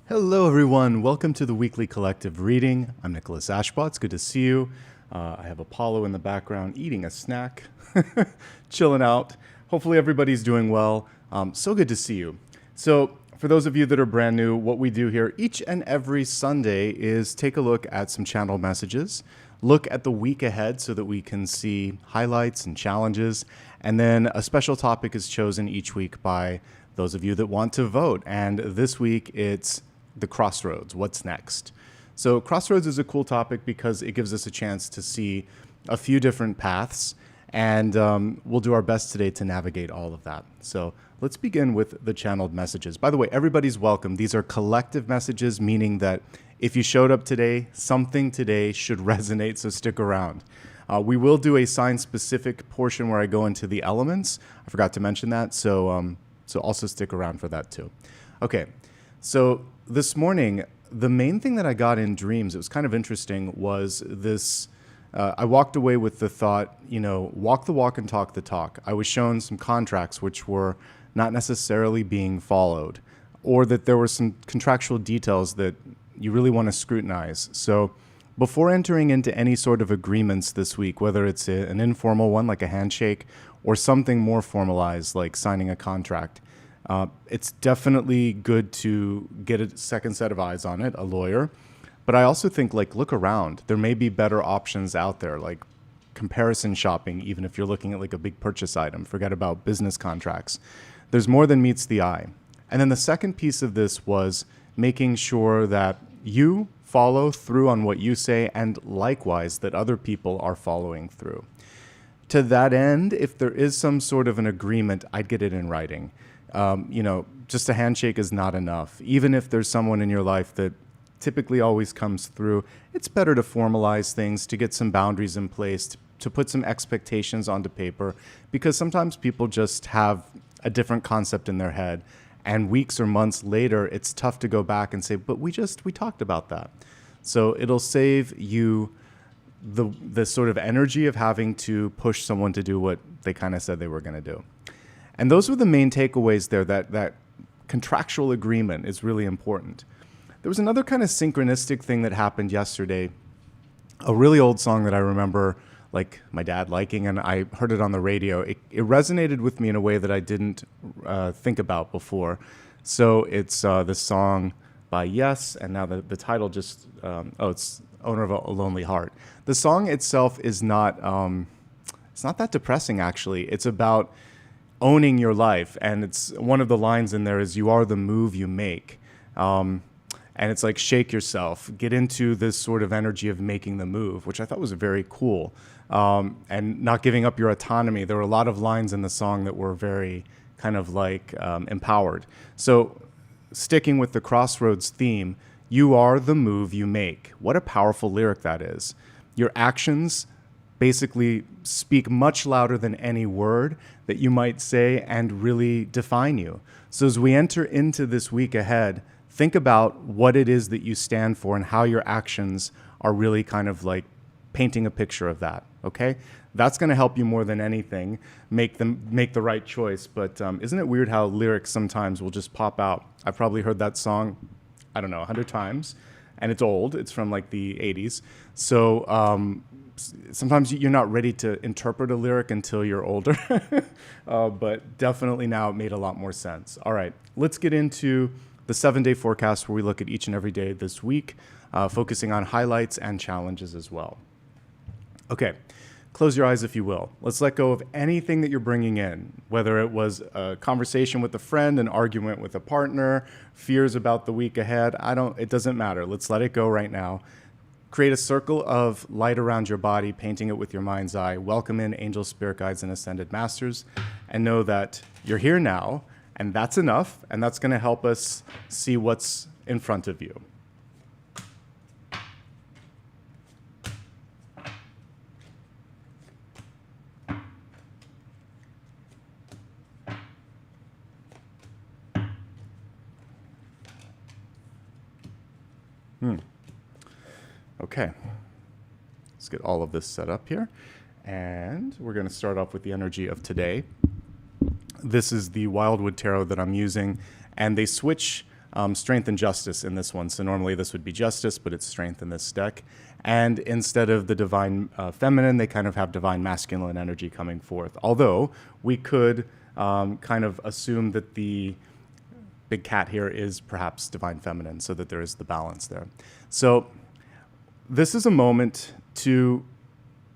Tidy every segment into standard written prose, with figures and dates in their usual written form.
Hello, everyone. Welcome to the weekly collective reading. I'm Nicholas Ashbaugh. It's good to see you. I have Apollo in the background eating a snack, chilling out. Hopefully, everybody's doing well. So good to see you. So, for those of you that are brand new, what we do here each and every Sunday is take a look at some channel messages, look at the week ahead so that we can see highlights and challenges, and then a special topic is chosen each week by those of you that want to vote. And this week, it's the Crossroads, what's next? So Crossroads is a cool topic because it gives us a chance to see a few different paths, and we'll do our best today to navigate all of that. So let's begin with the channeled messages. By the way, everybody's welcome. These are collective messages, meaning that if you showed up today, something today should resonate, so stick around. We will do a sign-specific portion where I go into the elements. I forgot to mention that, so also stick around for that too. Okay, so this morning, the main thing that I got in dreams, it was kind of interesting, was this. I walked away with the thought, walk the walk and talk the talk. I was shown some contracts which were not necessarily being followed, or that there were some contractual details that you really want to scrutinize. So before entering into any sort of agreements this week, whether it's an informal one like a handshake or something more formalized like signing a contract, it's definitely good to get a second set of eyes on it, a lawyer. But I also think, look around. There may be better options out there, like comparison shopping, even if you're looking at like a big purchase item. Forget about business contracts. There's more than meets the eye. And then the second piece of this was making sure that you follow through on what you say, and likewise that other people are following through. To that end, if there is some sort of an agreement, I'd get it in writing. Just a handshake is not enough. Even if there's someone in your life that typically always comes through, it's better to formalize things, to get some boundaries in place, to put some expectations onto paper, because sometimes people just have a different concept in their head. And weeks or months later, it's tough to go back and say, but we talked about that. So it'll save you the sort of energy of having to push someone to do what they kind of said they were going to do. And those were the main takeaways there, that contractual agreement is really important. There was another kind of synchronistic thing that happened yesterday, a really old song that I remember like my dad liking, and I heard it on the radio. It resonated with me in a way that I didn't think about before. So it's this song by Yes, and now the title just, it's Owner of a Lonely Heart. The song itself is not, it's not that depressing actually. It's about owning your life, and it's one of the lines in there is you are the move you make, and it's like shake yourself, get into this sort of energy of making the move, which I thought was very cool, and not giving up your autonomy. There were a lot of lines in the song that were very kind of like empowered. So sticking with the Crossroads theme, you are the move you make. What a powerful lyric that is. Your actions basically speak much louder than any word that you might say and really define you. So as we enter into this week ahead, think about what it is that you stand for and how your actions are really kind of like painting a picture of that, okay? That's going to help you more than anything make the right choice. But isn't it weird how lyrics sometimes will just pop out? I've probably heard that song, I don't know, 100 times, and it's old. It's from like the 80s. So sometimes you're not ready to interpret a lyric until you're older, but definitely now it made a lot more sense. All right, let's get into the 7-day forecast where we look at each and every day this week, focusing on highlights and challenges as well. Okay, close your eyes if you will. Let's let go of anything that you're bringing in, whether it was a conversation with a friend, an argument with a partner, fears about the week ahead. It doesn't matter. Let's let it go right now. Create a circle of light around your body, painting it with your mind's eye. Welcome in angels, spirit guides, and ascended masters, and know that you're here now, and that's enough, and that's going to help us see what's in front of you. Okay, let's get all of this set up here. And we're going to start off with the energy of today. This is the Wildwood Tarot that I'm using, and they switch strength and justice in this one. So normally this would be justice, but it's strength in this deck. And instead of the divine feminine, they kind of have divine masculine energy coming forth. Although we could kind of assume that the big cat here is perhaps divine feminine, so that there is the balance there. So this is a moment to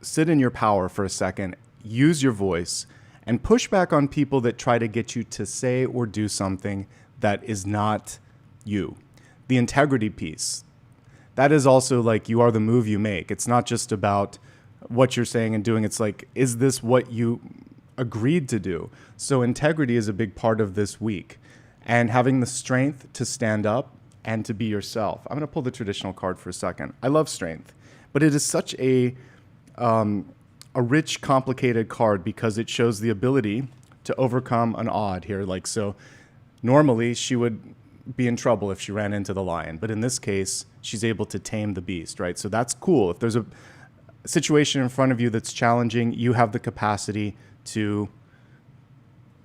sit in your power for a second, use your voice, and push back on people that try to get you to say or do something that is not you. The integrity piece. That is also like you are the move you make. It's not just about what you're saying and doing. It's like, is this what you agreed to do? So integrity is a big part of this week. And having the strength to stand up and to be yourself. I'm going to pull the traditional card for a second. I love strength, but it is such a rich, complicated card because it shows the ability to overcome an odd here. Like, so normally she would be in trouble if she ran into the lion, but in this case, she's able to tame the beast, right? So that's cool. If there's a situation in front of you that's challenging, you have the capacity to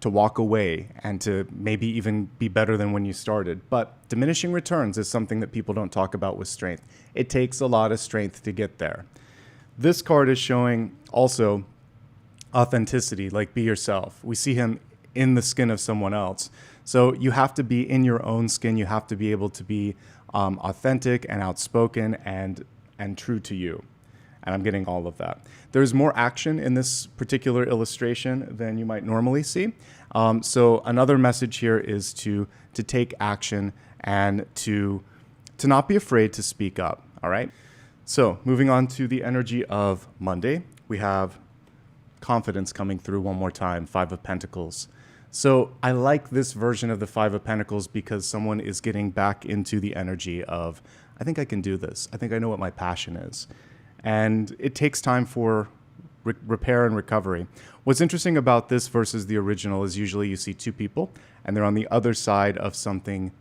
walk away and to maybe even be better than when you started. But diminishing returns is something that people don't talk about with strength. It takes a lot of strength to get there. This card is showing also authenticity, like be yourself. We see him in the skin of someone else. So you have to be in your own skin. You have to be able to be authentic and outspoken and true to you. And I'm getting all of that. There's more action in this particular illustration than you might normally see. So another message here is to take action and to not be afraid to speak up, all right? So moving on to the energy of Monday, we have confidence coming through one more time, Five of Pentacles. So I like this version of the Five of Pentacles because someone is getting back into the energy of, I think I can do this. I think I know what my passion is. And it takes time for repair and recovery. What's interesting about this versus the original is usually you see two people and they're on the other side of something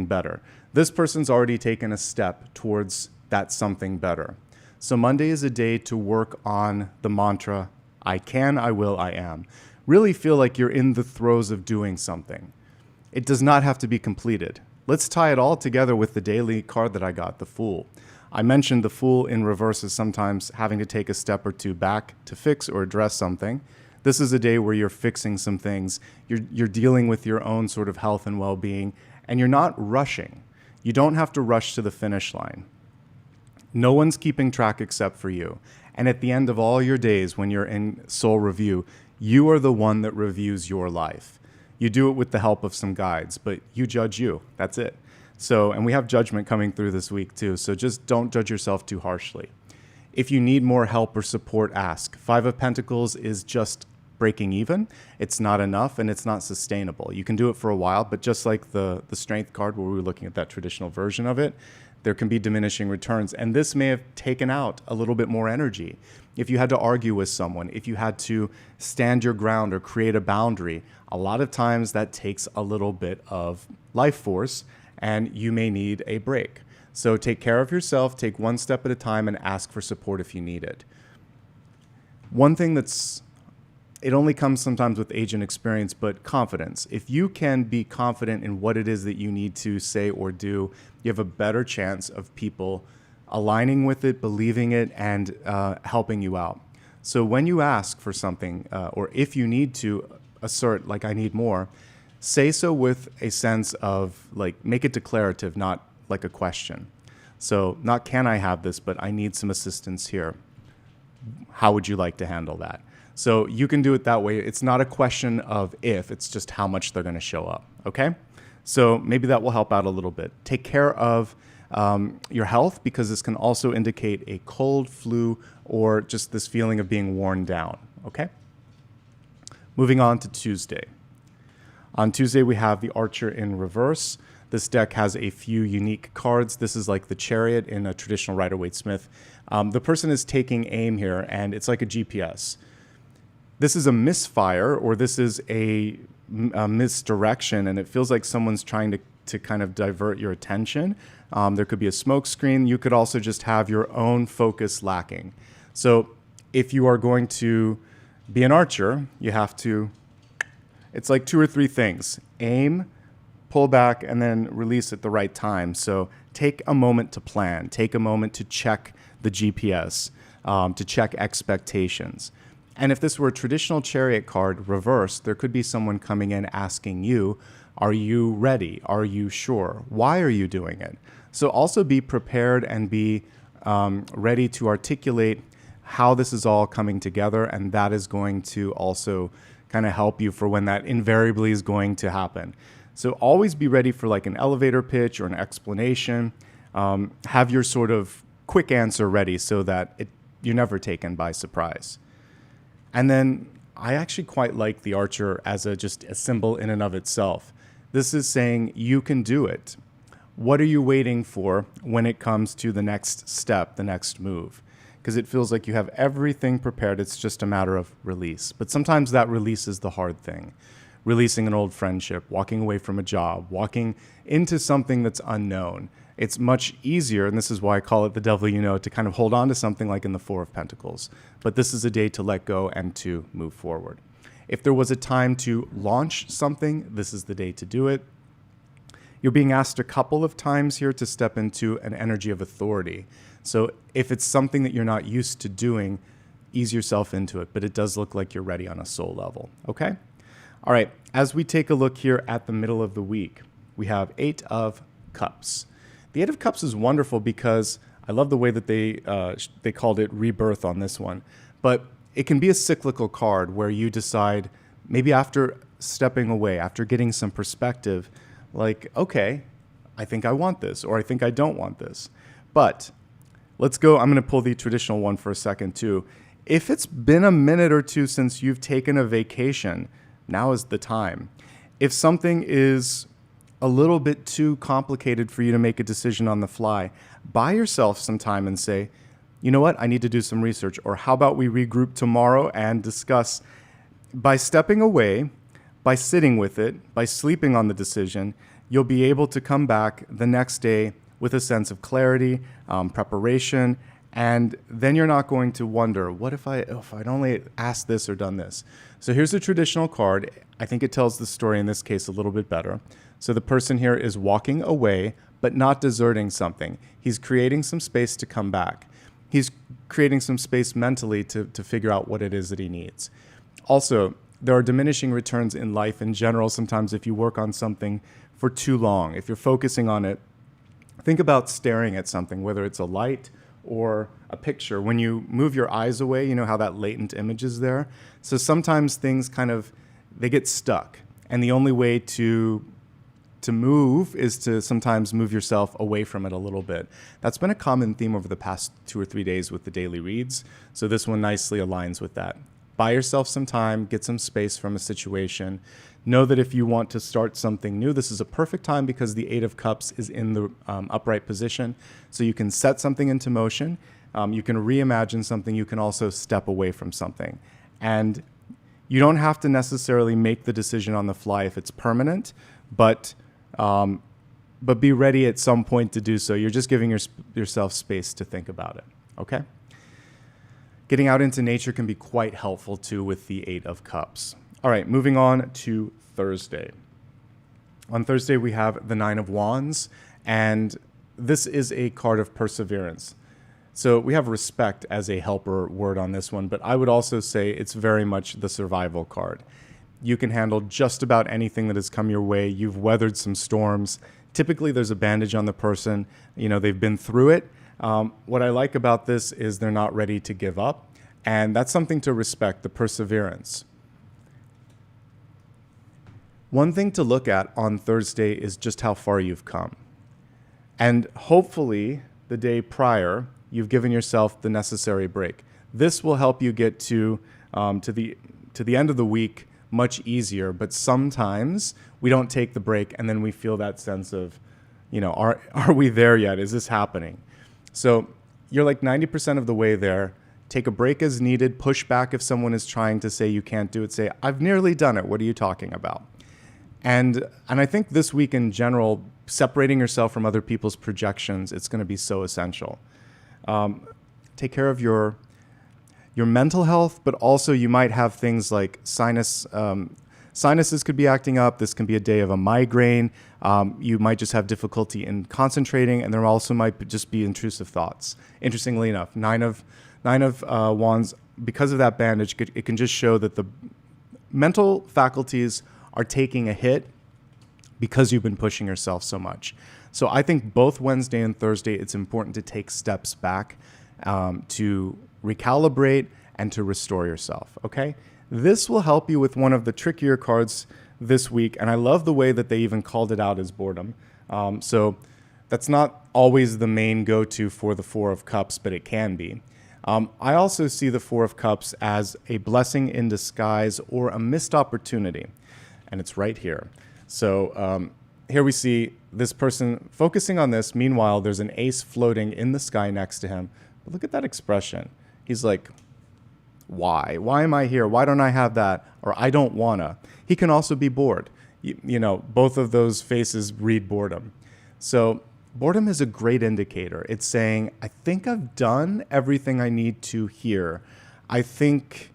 better. This person's already taken a step towards that something better. So Monday is a day to work on the mantra, I can, I will, I am. Really feel like you're in the throes of doing something. It does not have to be completed. Let's tie it all together with the daily card that I got, the Fool. I mentioned the Fool in reverse is sometimes having to take a step or two back to fix or address something. This is a day where you're fixing some things. You're dealing with your own sort of health and well-being, and you're not rushing. You don't have to rush to the finish line. No one's keeping track except for you. And at the end of all your days, when you're in soul review, you are the one that reviews your life. You do it with the help of some guides, but you judge you. That's it. So, and we have judgment coming through this week too. So just don't judge yourself too harshly. If you need more help or support, ask. Five of Pentacles is just breaking even. It's not enough and it's not sustainable. You can do it for a while, but just like the Strength card where we were looking at that traditional version of it, there can be diminishing returns. And this may have taken out a little bit more energy. If you had to argue with someone, if you had to stand your ground or create a boundary, a lot of times that takes a little bit of life force and you may need a break. So take care of yourself, take one step at a time, and ask for support if you need it. One thing it only comes sometimes with age and experience, but confidence. If you can be confident in what it is that you need to say or do, you have a better chance of people aligning with it, believing it, and helping you out. So when you ask for something, or if you need to assert, like, I need more, say so with a sense of, like, make it declarative, not like a question. So not can I have this, but I need some assistance here. How would you like to handle that? So you can do it that way. It's not a question of if, it's just how much they're going to show up, okay? So maybe that will help out a little bit. Take care of your health, because this can also indicate a cold, flu, or just this feeling of being worn down, okay? Moving on to Tuesday. On Tuesday, we have the Archer in reverse. This deck has a few unique cards. This is like the Chariot in a traditional Rider-Waite-Smith. The person is taking aim here, and it's like a GPS. This is a misfire, or this is a misdirection, and it feels like someone's trying to kind of divert your attention. There could be a smoke screen. You could also just have your own focus lacking. So if you are going to be an archer, you have to, it's like two or three things: aim, pull back, and then release at the right time. So take a moment to plan. Take a moment to check the GPS, to check expectations. And if this were a traditional Chariot card reversed, there could be someone coming in asking you, are you ready? Are you sure? Why are you doing it? So also be prepared and be ready to articulate how this is all coming together, and that is going to also kind of help you for when that invariably is going to happen. So always be ready for like an elevator pitch or an explanation. Have your sort of quick answer ready so that you're never taken by surprise. And then I actually quite like the Archer as just a symbol in and of itself. This is saying you can do it. What are you waiting for when it comes to the next step, the next move? Because it feels like you have everything prepared. It's just a matter of release. But sometimes that release is the hard thing. Releasing an old friendship, walking away from a job, walking into something that's unknown. It's much easier, and this is why I call it the devil you know, to kind of hold on to something like in the Four of Pentacles. But this is a day to let go and to move forward. If there was a time to launch something, this is the day to do it. You're being asked a couple of times here to step into an energy of authority. So if it's something that you're not used to doing, ease yourself into it. But it does look like you're ready on a soul level. Okay? All right. As we take a look here at the middle of the week, we have 8 of Cups. The 8 of Cups is wonderful because I love the way that they called it rebirth on this one. But it can be a cyclical card where you decide, maybe after stepping away, after getting some perspective, like, okay, I think I want this, or I think I don't want this. But let's go. I'm going to pull the traditional one for a second too. If it's been a minute or two since you've taken a vacation, now is the time. If something is a little bit too complicated for you to make a decision on the fly, buy yourself some time and say, you know what, I need to do some research. Or how about we regroup tomorrow and discuss. By stepping away, by sitting with it, by sleeping on the decision, you'll be able to come back the next day with a sense of clarity, preparation, and then you're not going to wonder, what if I'd only asked this or done this? So here's a traditional card. I think it tells the story in this case a little bit better. So the person here is walking away, but not deserting something. He's creating some space to come back. He's creating some space mentally to figure out what it is that he needs. Also, there are diminishing returns in life in general. Sometimes if you work on something for too long, if you're focusing on it, think about staring at something, whether it's a light or a picture. When you move your eyes away, you know how that latent image is there? So sometimes things they get stuck. And the only way to move is to sometimes move yourself away from it a little bit. That's been a common theme over the past 2 or 3 days with the daily reads. So this one nicely aligns with that. Buy yourself some time, get some space from a situation. Know that if you want to start something new, this is a perfect time because the 8 of Cups is in the upright position. So you can set something into motion. You can reimagine something. You can also step away from something. And you don't have to necessarily make the decision on the fly if it's permanent, but be ready at some point to do so. You're just giving yourself space to think about it, okay? Getting out into nature can be quite helpful too with the 8 of Cups. All right, moving on to Thursday. On Thursday, we have the 9 of Wands, and this is a card of perseverance. So we have respect as a helper word on this one, but I would also say it's very much the survival card. You can handle just about anything that has come your way. You've weathered some storms. Typically, there's a bandage on the person. You know, they've been through it. What I like about this is they're not ready to give up. And that's something to respect, the perseverance. One thing to look at on Thursday is just how far you've come. And hopefully, the day prior, you've given yourself the necessary break. This will help you get to the end of the week much easier, but sometimes we don't take the break and then we feel that sense of, you know, are we there yet? Is this happening? So you're like 90% of the way there. Take a break as needed. Push back if someone is trying to say you can't do it. Say, I've nearly done it. What are you talking about? And I think this week in general, separating yourself from other people's projections, it's going to be so essential. Take care of your mental health, but also you might have things like sinus sinuses could be acting up. This can be a day of a migraine. You might just have difficulty in concentrating, and there also might just be intrusive thoughts. Interestingly enough, nine of Wands, because of that bandage, it can just show that the mental faculties are taking a hit because you've been pushing yourself so much. So I think both Wednesday and Thursday, it's important to take steps back to recalibrate and to restore yourself, okay? This will help you with one of the trickier cards this week, and I love the way that they even called it out as boredom. So that's not always the main go-to for the Four of Cups, but it can be. I also see the Four of Cups as a blessing in disguise or a missed opportunity, and it's right here. So here we see this person focusing on this. Meanwhile, there's an ace floating in the sky next to him. But look at that expression. He's like, why? Why am I here? Why don't I have that? Or I don't wanna. He can also be bored. You know, both of those faces read boredom. So boredom is a great indicator. It's saying, I think I've done everything I need to here. I think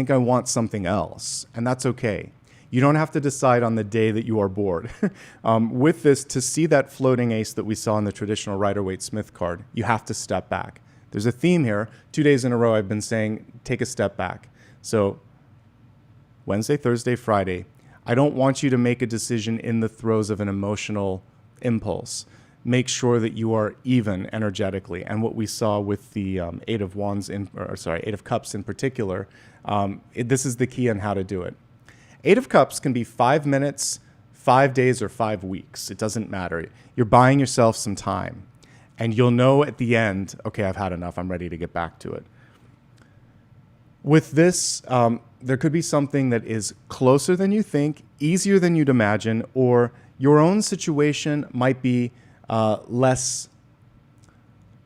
I want something else, and that's okay. You don't have to decide on the day that you are bored. With this, to see that floating ace that we saw in the traditional Rider-Waite-Smith card, you have to step back. There's a theme here. 2 days in a row, I've been saying, take a step back. So Wednesday, Thursday, Friday, I don't want you to make a decision in the throes of an emotional impulse. Make sure that you are even energetically. And what we saw with the Eight of Cups in particular, this is the key on how to do it. Eight of Cups can be 5 minutes, 5 days, or 5 weeks. It doesn't matter. You're buying yourself some time. And you'll know at the end, okay, I've had enough. I'm ready to get back to it. With this, there could be something that is closer than you think, easier than you'd imagine, or your own situation might be less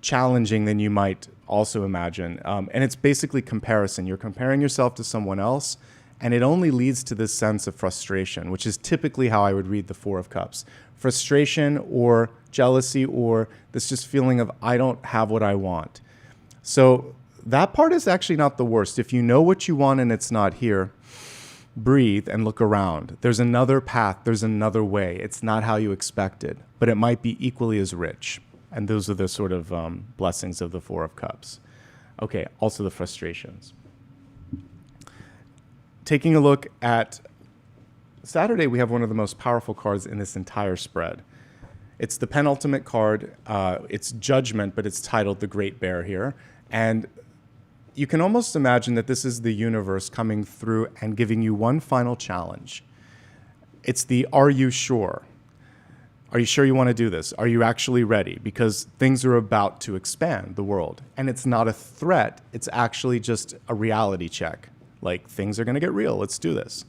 challenging than you might also imagine. And it's basically comparison. You're comparing yourself to someone else, and it only leads to this sense of frustration, which is typically how I would read the Four of Cups. Frustration or jealousy or this just feeling of I don't have what I want. So that part is actually not the worst. If you know what you want and it's not here, breathe and look around. There's another path. There's another way. It's not how you expected, but it might be equally as rich. And those are the sort of blessings of the Four of Cups. Okay, also the frustrations. Taking a look at Saturday, we have one of the most powerful cards in this entire spread. It's the penultimate card. It's Judgment, but it's titled The Great Bear here. And you can almost imagine that this is the universe coming through and giving you one final challenge. It's the are you sure? Are you sure you want to do this? Are you actually ready? Because things are about to expand the world. And it's not a threat. It's actually just a reality check. Like, things are going to get real. Let's do this.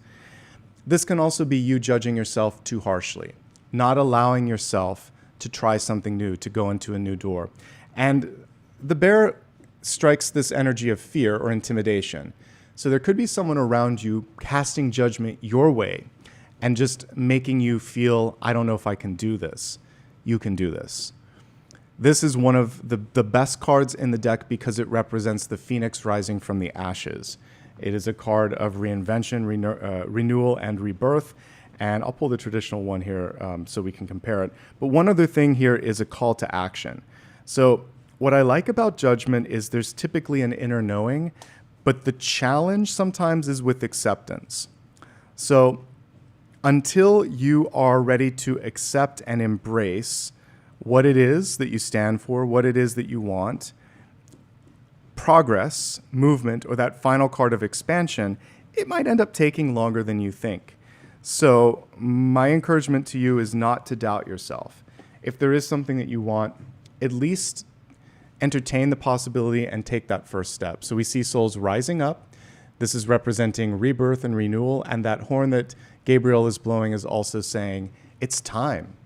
This can also be you judging yourself too harshly, not allowing yourself to try something new, to go into a new door. And the bear strikes this energy of fear or intimidation. So there could be someone around you casting judgment your way and just making you feel, I don't know if I can do this. You can do this. This is one of the best cards in the deck because it represents the phoenix rising from the ashes. It is a card of reinvention, renewal, and rebirth. And I'll pull the traditional one here so we can compare it. But one other thing here is a call to action. So what I like about Judgment is there's typically an inner knowing, but the challenge sometimes is with acceptance. So until you are ready to accept and embrace what it is that you stand for, what it is that you want, progress, movement, or that final card of expansion, it might end up taking longer than you think. So my encouragement to you is not to doubt yourself. If there is something that you want, at least entertain the possibility and take that first step. So we see souls rising up. This is representing rebirth and renewal, and that horn that Gabriel is blowing is also saying, it's time.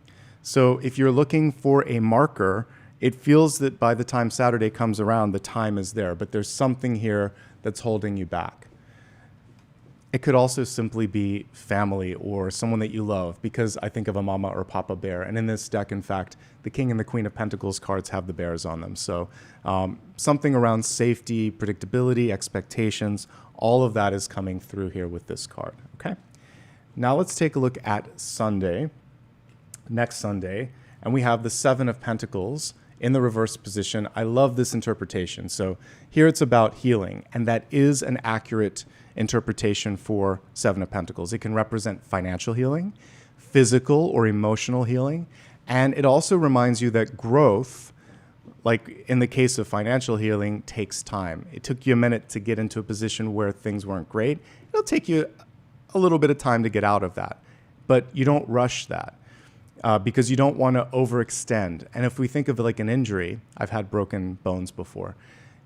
So if you're looking for a marker, it feels that by the time Saturday comes around, the time is there, but there's something here that's holding you back. It could also simply be family or someone that you love, because I think of a mama or papa bear. And in this deck, in fact, the King and the Queen of Pentacles cards have the bears on them. So something around safety, predictability, expectations, all of that is coming through here with this card, okay? Now let's take a look at Sunday, next Sunday, and we have the Seven of Pentacles in the reverse position. I love this interpretation. So here it's about healing, and that is an accurate interpretation for Seven of Pentacles. It can represent financial healing, physical or emotional healing, and it also reminds you that growth, like in the case of financial healing, takes time. It took you a minute to get into a position where things weren't great. It'll take you a little bit of time to get out of that, but you don't rush that. Because you don't want to overextend. And if we think of it like an injury, I've had broken bones before,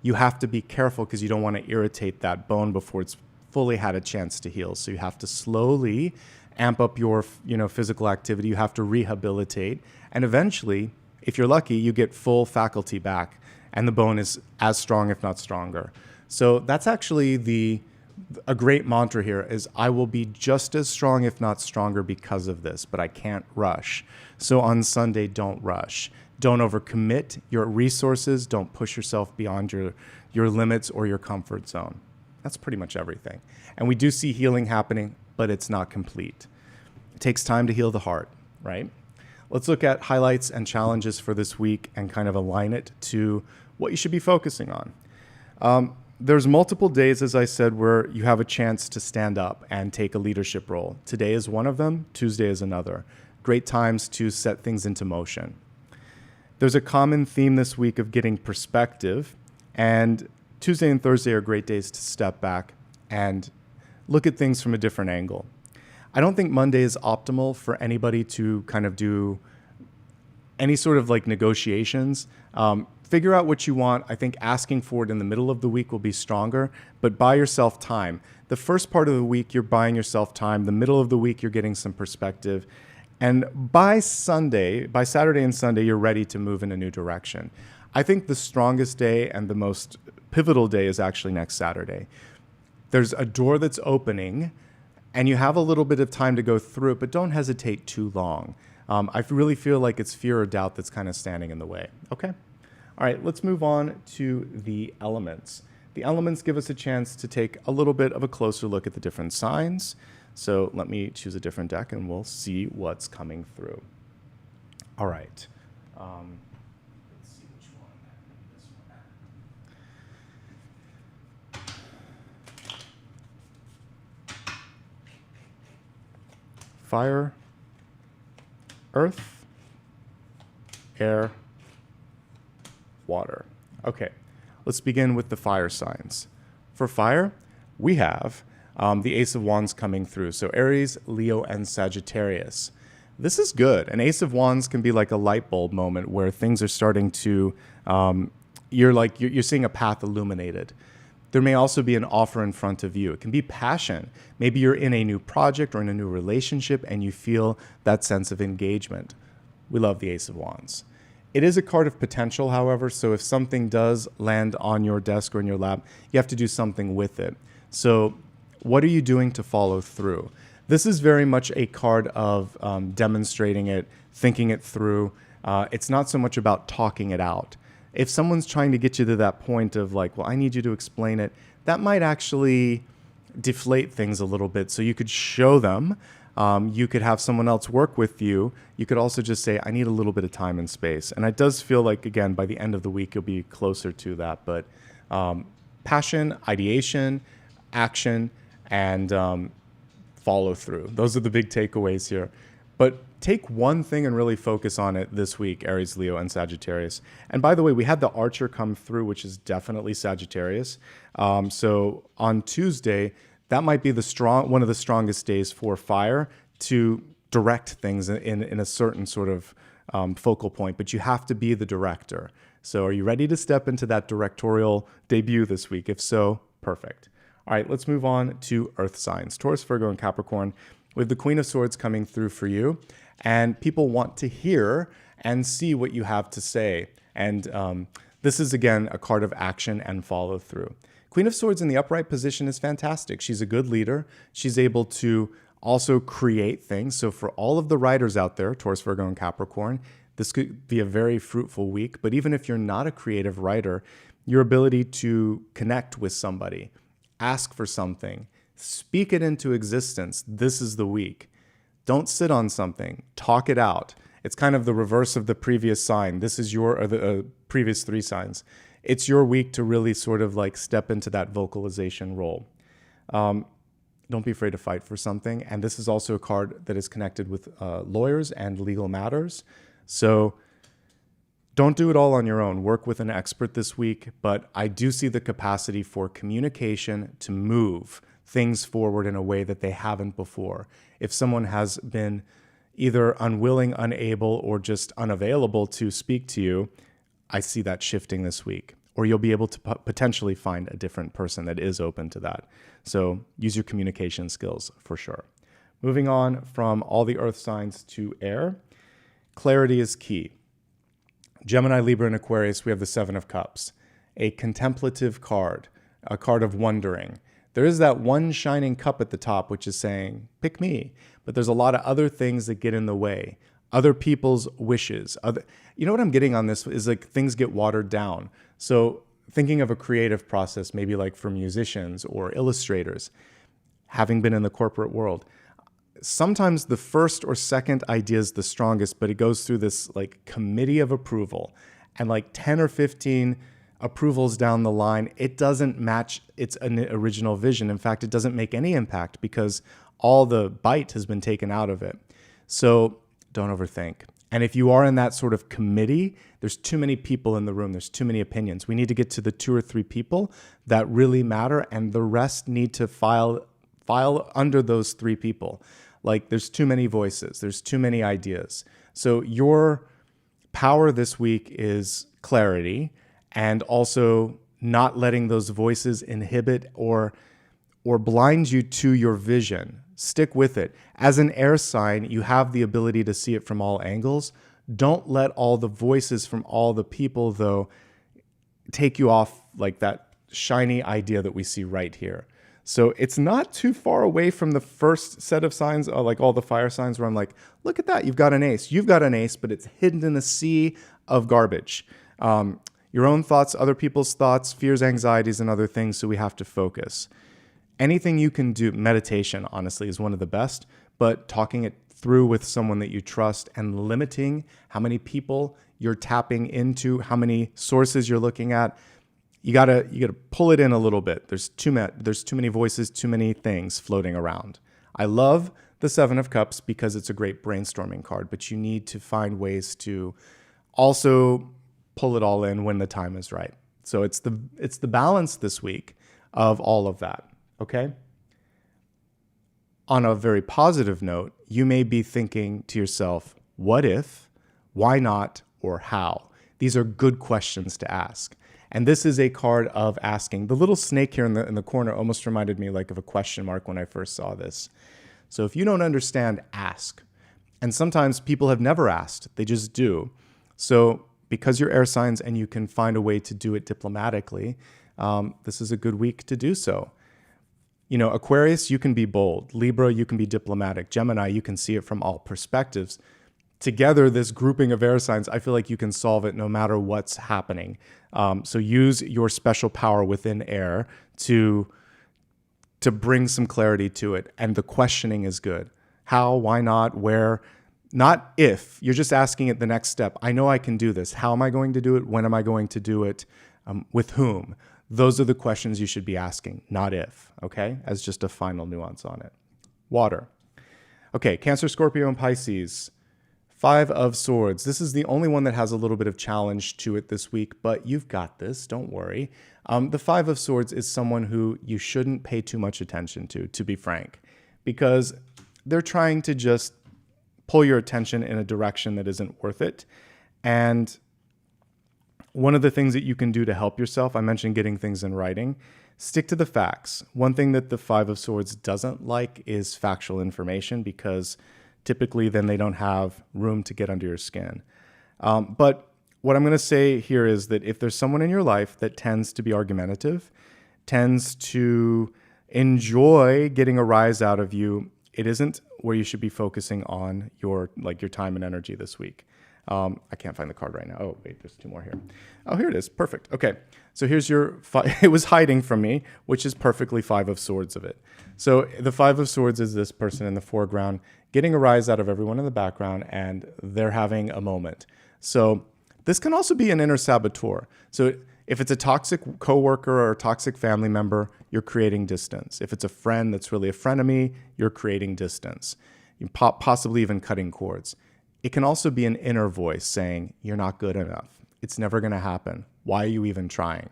you have to be careful because you don't want to irritate that bone before it's fully had a chance to heal. So you have to slowly amp up your physical activity. You have to rehabilitate. And eventually, if you're lucky, you get full faculty back and the bone is as strong, if not stronger. So that's actually a great mantra here is I will be just as strong, if not stronger because of this, but I can't rush. So on Sunday, don't rush. Don't overcommit your resources. Don't push yourself beyond your limits or your comfort zone. That's pretty much everything. And we do see healing happening, but it's not complete. It takes time to heal the heart, right? Let's look at highlights and challenges for this week and kind of align it to what you should be focusing on. There's multiple days, as I said, where you have a chance to stand up and take a leadership role. Today is one of them. Tuesday is another. Great times to set things into motion. There's a common theme this week of getting perspective, and Tuesday and Thursday are great days to step back and look at things from a different angle. I don't think Monday is optimal for anybody to kind of do any sort of like negotiations. Figure out what you want. I think asking for it in the middle of the week will be stronger, but buy yourself time. The first part of the week, you're buying yourself time. The middle of the week, you're getting some perspective. And by Saturday and Sunday, you're ready to move in a new direction. I think the strongest day and the most pivotal day is actually next Saturday. There's a door that's opening, and you have a little bit of time to go through it, but don't hesitate too long. I really feel like it's fear or doubt that's kind of standing in the way. Okay? All right, let's move on to the elements. The elements give us a chance to take a little bit of a closer look at the different signs. So let me choose a different deck and we'll see what's coming through. All right. Let's see which one. This one. Fire, earth, air, water. Okay, let's begin with the fire signs. For fire, we have the Ace of Wands coming through. So Aries, Leo, and Sagittarius. This is good. An Ace of Wands can be like a light bulb moment where things are starting to, you're seeing a path illuminated. There may also be an offer in front of you. It can be passion. Maybe you're in a new project or in a new relationship and you feel that sense of engagement. We love the Ace of Wands. It is a card of potential, however, so if something does land on your desk or in your lap, you have to do something with it. So what are you doing to follow through? This is very much a card of demonstrating it, thinking it through. It's not so much about talking it out. If someone's trying to get you to that point of like, well, I need you to explain it, that might actually deflate things a little bit. So you could show them. You could have someone else work with you. You could also just say, I need a little bit of time and space. And it does feel like, again, by the end of the week, you'll be closer to that. But passion, ideation, action, and follow through. Those are the big takeaways here. But take one thing and really focus on it this week, Aries, Leo, and Sagittarius. And by the way, we had the Archer come through, which is definitely Sagittarius. So on Tuesday, that might be one of the strongest days for fire to direct things in a certain sort of focal point, but you have to be the director. So are you ready to step into that directorial debut this week? If so, perfect. All right, let's move on to earth signs, Taurus, Virgo, and Capricorn. We have the Queen of Swords coming through for you, and people want to hear and see what you have to say. And this is, again, a card of action and follow through. Queen of Swords in the upright position is fantastic. She's a good leader. She's able to also create things. So for all of the writers out there, Taurus, Virgo, and Capricorn, this could be a very fruitful week. But even if you're not a creative writer, your ability to connect with somebody, ask for something, Speak it into existence. This is the week. Don't sit on something. Talk it out. It's kind of the reverse of the previous sign. This is the previous 3 signs. It's your week to really sort of like step into that vocalization role. Don't be afraid to fight for something. And this is also a card that is connected with lawyers and legal matters. So don't do it all on your own. Work with an expert this week. But I do see the capacity for communication to move things forward in a way that they haven't before. If someone has been either unwilling, unable, or just unavailable to speak to you, I see that shifting this week. Or you'll be able to potentially find a different person that is open to that. So use your communication skills for sure. Moving on from all the earth signs to air, clarity is key. Gemini, Libra, and Aquarius, we have the 7 of Cups, a contemplative card, a card of wondering. There is that one shining cup at the top, which is saying, pick me. But there's a lot of other things that get in the way. Other people's wishes. You know what I'm getting on this is like things get watered down. So thinking of a creative process, maybe like for musicians or illustrators, having been in the corporate world, sometimes the first or second idea is the strongest, but it goes through this like committee of approval, and like 10 or 15 approvals down the line, it doesn't match its original vision. In fact, it doesn't make any impact because all the bite has been taken out of it. So don't overthink. And if you are in that sort of committee, there's too many people in the room. There's too many opinions. We need to get to the 2 or 3 people that really matter, and the rest need to file under those 3 people. Like there's too many voices. There's too many ideas. So your power this week is clarity, and also not letting those voices inhibit or blind you to your vision. Stick with it. As an air sign, you have the ability to see it from all angles. Don't let all the voices from all the people, though, take you off like that shiny idea that we see right here. So it's not too far away from the first set of signs, like all the fire signs, where I'm like, look at that, you've got an ace. You've got an ace, but it's hidden in a sea of garbage. Your own thoughts, other people's thoughts, fears, anxieties, and other things, so we have to focus. Anything you can do, meditation, honestly, is one of the best, but talking it through with someone that you trust and limiting how many people you're tapping into, how many sources you're looking at, you gotta pull it in a little bit. There's too many voices, too many things floating around. I love the 7 of Cups because it's a great brainstorming card, but you need to find ways to also pull it all in when the time is right. So it's the balance this week of all of that, okay? On a very positive note, you may be thinking to yourself, what if, why not, or how? These are good questions to ask. And this is a card of asking. The little snake here in the corner almost reminded me like of a question mark when I first saw this. So if you don't understand, ask. And sometimes people have never asked, they just do. So because you're air signs and you can find a way to do it diplomatically, this is a good week to do so. You know, Aquarius, you can be bold. Libra, you can be diplomatic. Gemini, you can see it from all perspectives. Together, this grouping of air signs, I feel like you can solve it no matter what's happening. So use your special power within air to bring some clarity to it. And the questioning is good. How, why not, where, not if. You're just asking it the next step. I know I can do this. How am I going to do it? When am I going to do it? With whom? Those are the questions you should be asking, not if, okay? As just a final nuance on it. Water. Okay, Cancer, Scorpio, and Pisces. 5 of Swords. This is the only one that has a little bit of challenge to it this week, but you've got this, don't worry. The 5 of Swords is someone who you shouldn't pay too much attention to be frank, because they're trying to just pull your attention in a direction that isn't worth it. And one of the things that you can do to help yourself, I mentioned getting things in writing, stick to the facts. One thing that the 5 of Swords doesn't like is factual information, because typically then they don't have room to get under your skin. But what I'm going to say here is that if there's someone in your life that tends to be argumentative, tends to enjoy getting a rise out of you, it isn't where you should be focusing on your time and energy this week. I can't find the card right now. Oh, wait, there's two more here. Oh, here it is. Perfect. Okay. So here's your, it was hiding from me, which is perfectly Five of Swords of it. So the Five of Swords is this person in the foreground getting a rise out of everyone in the background, and they're having a moment. So this can also be an inner saboteur. So if it's a toxic coworker or a toxic family member, you're creating distance. If it's a friend that's really a frenemy, you're creating distance. You possibly even cutting cords. It can also be an inner voice saying, you're not good enough. It's never going to happen. Why are you even trying?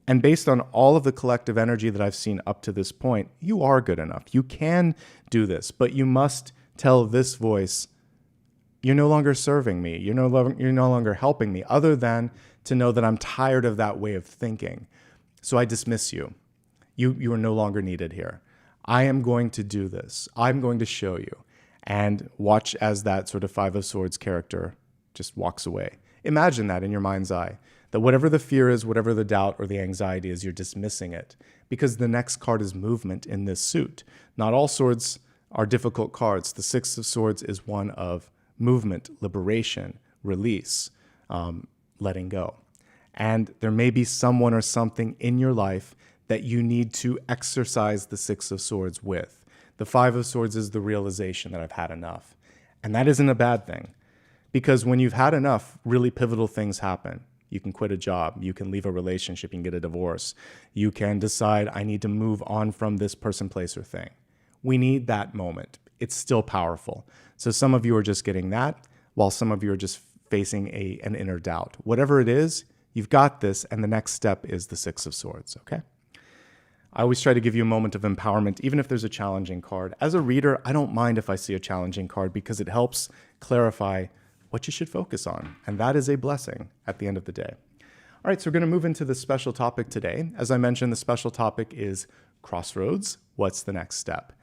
And based on all of the collective energy that I've seen up to this point, you are good enough. You can do this, but you must tell this voice, you're no longer serving me. You're no longer helping me, other than to know that I'm tired of that way of thinking. So I dismiss you. You are no longer needed here. I am going to do this. I'm going to show you. And watch as that sort of Five of Swords character just walks away. Imagine that in your mind's eye, that whatever the fear is, whatever the doubt or the anxiety is, you're dismissing it, because the next card is movement in this suit. Not all swords are difficult cards. The Six of Swords is one of movement, liberation, release, letting go. And there may be someone or something in your life that you need to exercise the Six of Swords with. The Five of Swords is the realization that I've had enough. And that isn't a bad thing, because when you've had enough, really pivotal things happen. You can quit a job. You can leave a relationship. You can get a divorce. You can decide, I need to move on from this person, place, or thing. We need that moment. It's still powerful. So some of you are just getting that, while some of you are just facing an inner doubt. Whatever it is, you've got this, and the next step is the Six of Swords, okay? I always try to give you a moment of empowerment, even if there's a challenging card. As a reader, I don't mind if I see a challenging card, because it helps clarify what you should focus on. And that is a blessing at the end of the day. All right, so we're going to move into the special topic today. As I mentioned, the special topic is Crossroads. What's the next step?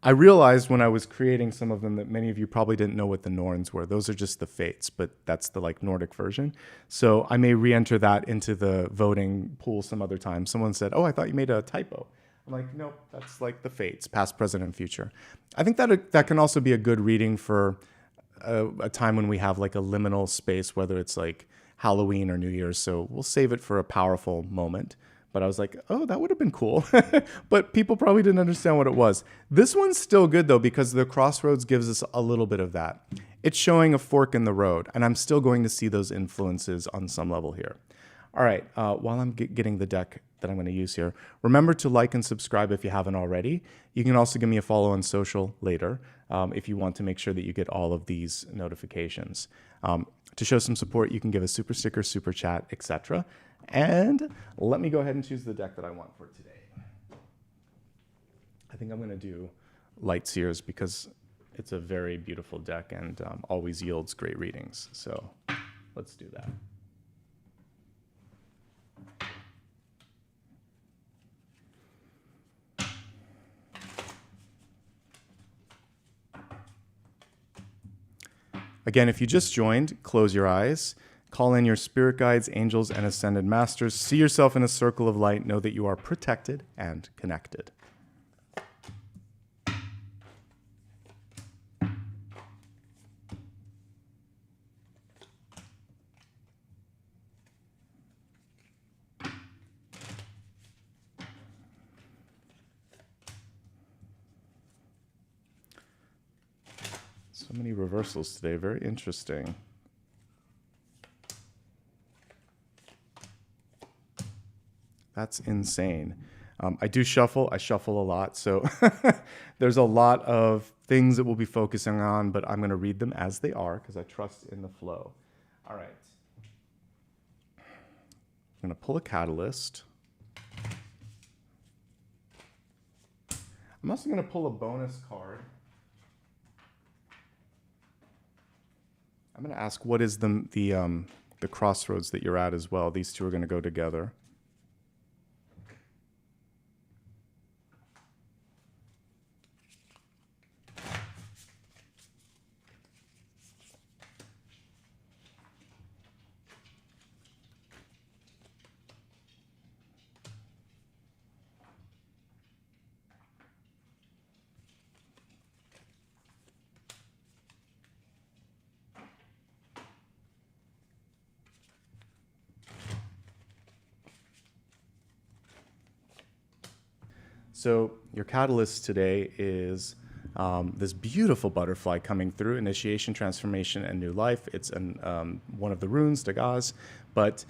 I realized when I was creating some of them that many of you probably didn't know what the Norns were. Those are just the fates, but that's the Nordic version. So I may re-enter that into the voting pool some other time. Someone said, oh, I thought you made a typo. I'm like, nope, that's like the fates, past, present, and future. I think that can also be a good reading for a time when we have like a liminal space, whether it's like Halloween or New Year's. So we'll save it for a powerful moment. But I was like, oh, that would have been cool. But people probably didn't understand what it was. This one's still good, though, because the Crossroads gives us a little bit of that. It's showing a fork in the road, and I'm still going to see those influences on some level here. All right, while I'm getting the deck that I'm going to use here, remember to like and subscribe if you haven't already. You can also give me a follow on social later if you want to make sure that you get all of these notifications. To show some support, you can give a super sticker, super chat, etc. And let me go ahead and choose the deck that I want for today. I think I'm going to do Light Seers because it's a very beautiful deck and always yields great readings. So let's do that. Again, if you just joined, close your eyes. Call in your spirit guides, angels, and ascended masters. See yourself in a circle of light. Know that you are protected and connected. So many reversals today. Very interesting. That's insane. I do shuffle. I shuffle a lot. So there's a lot of things that we'll be focusing on, but I'm going to read them as they are because I trust in the flow. All right. I'm going to pull a catalyst. I'm also going to pull a bonus card. I'm going to ask what is the crossroads that you're at as well. These two are going to go together. So your catalyst today is this beautiful butterfly coming through, initiation, transformation, and new life. It's one of the runes, Dagaz. But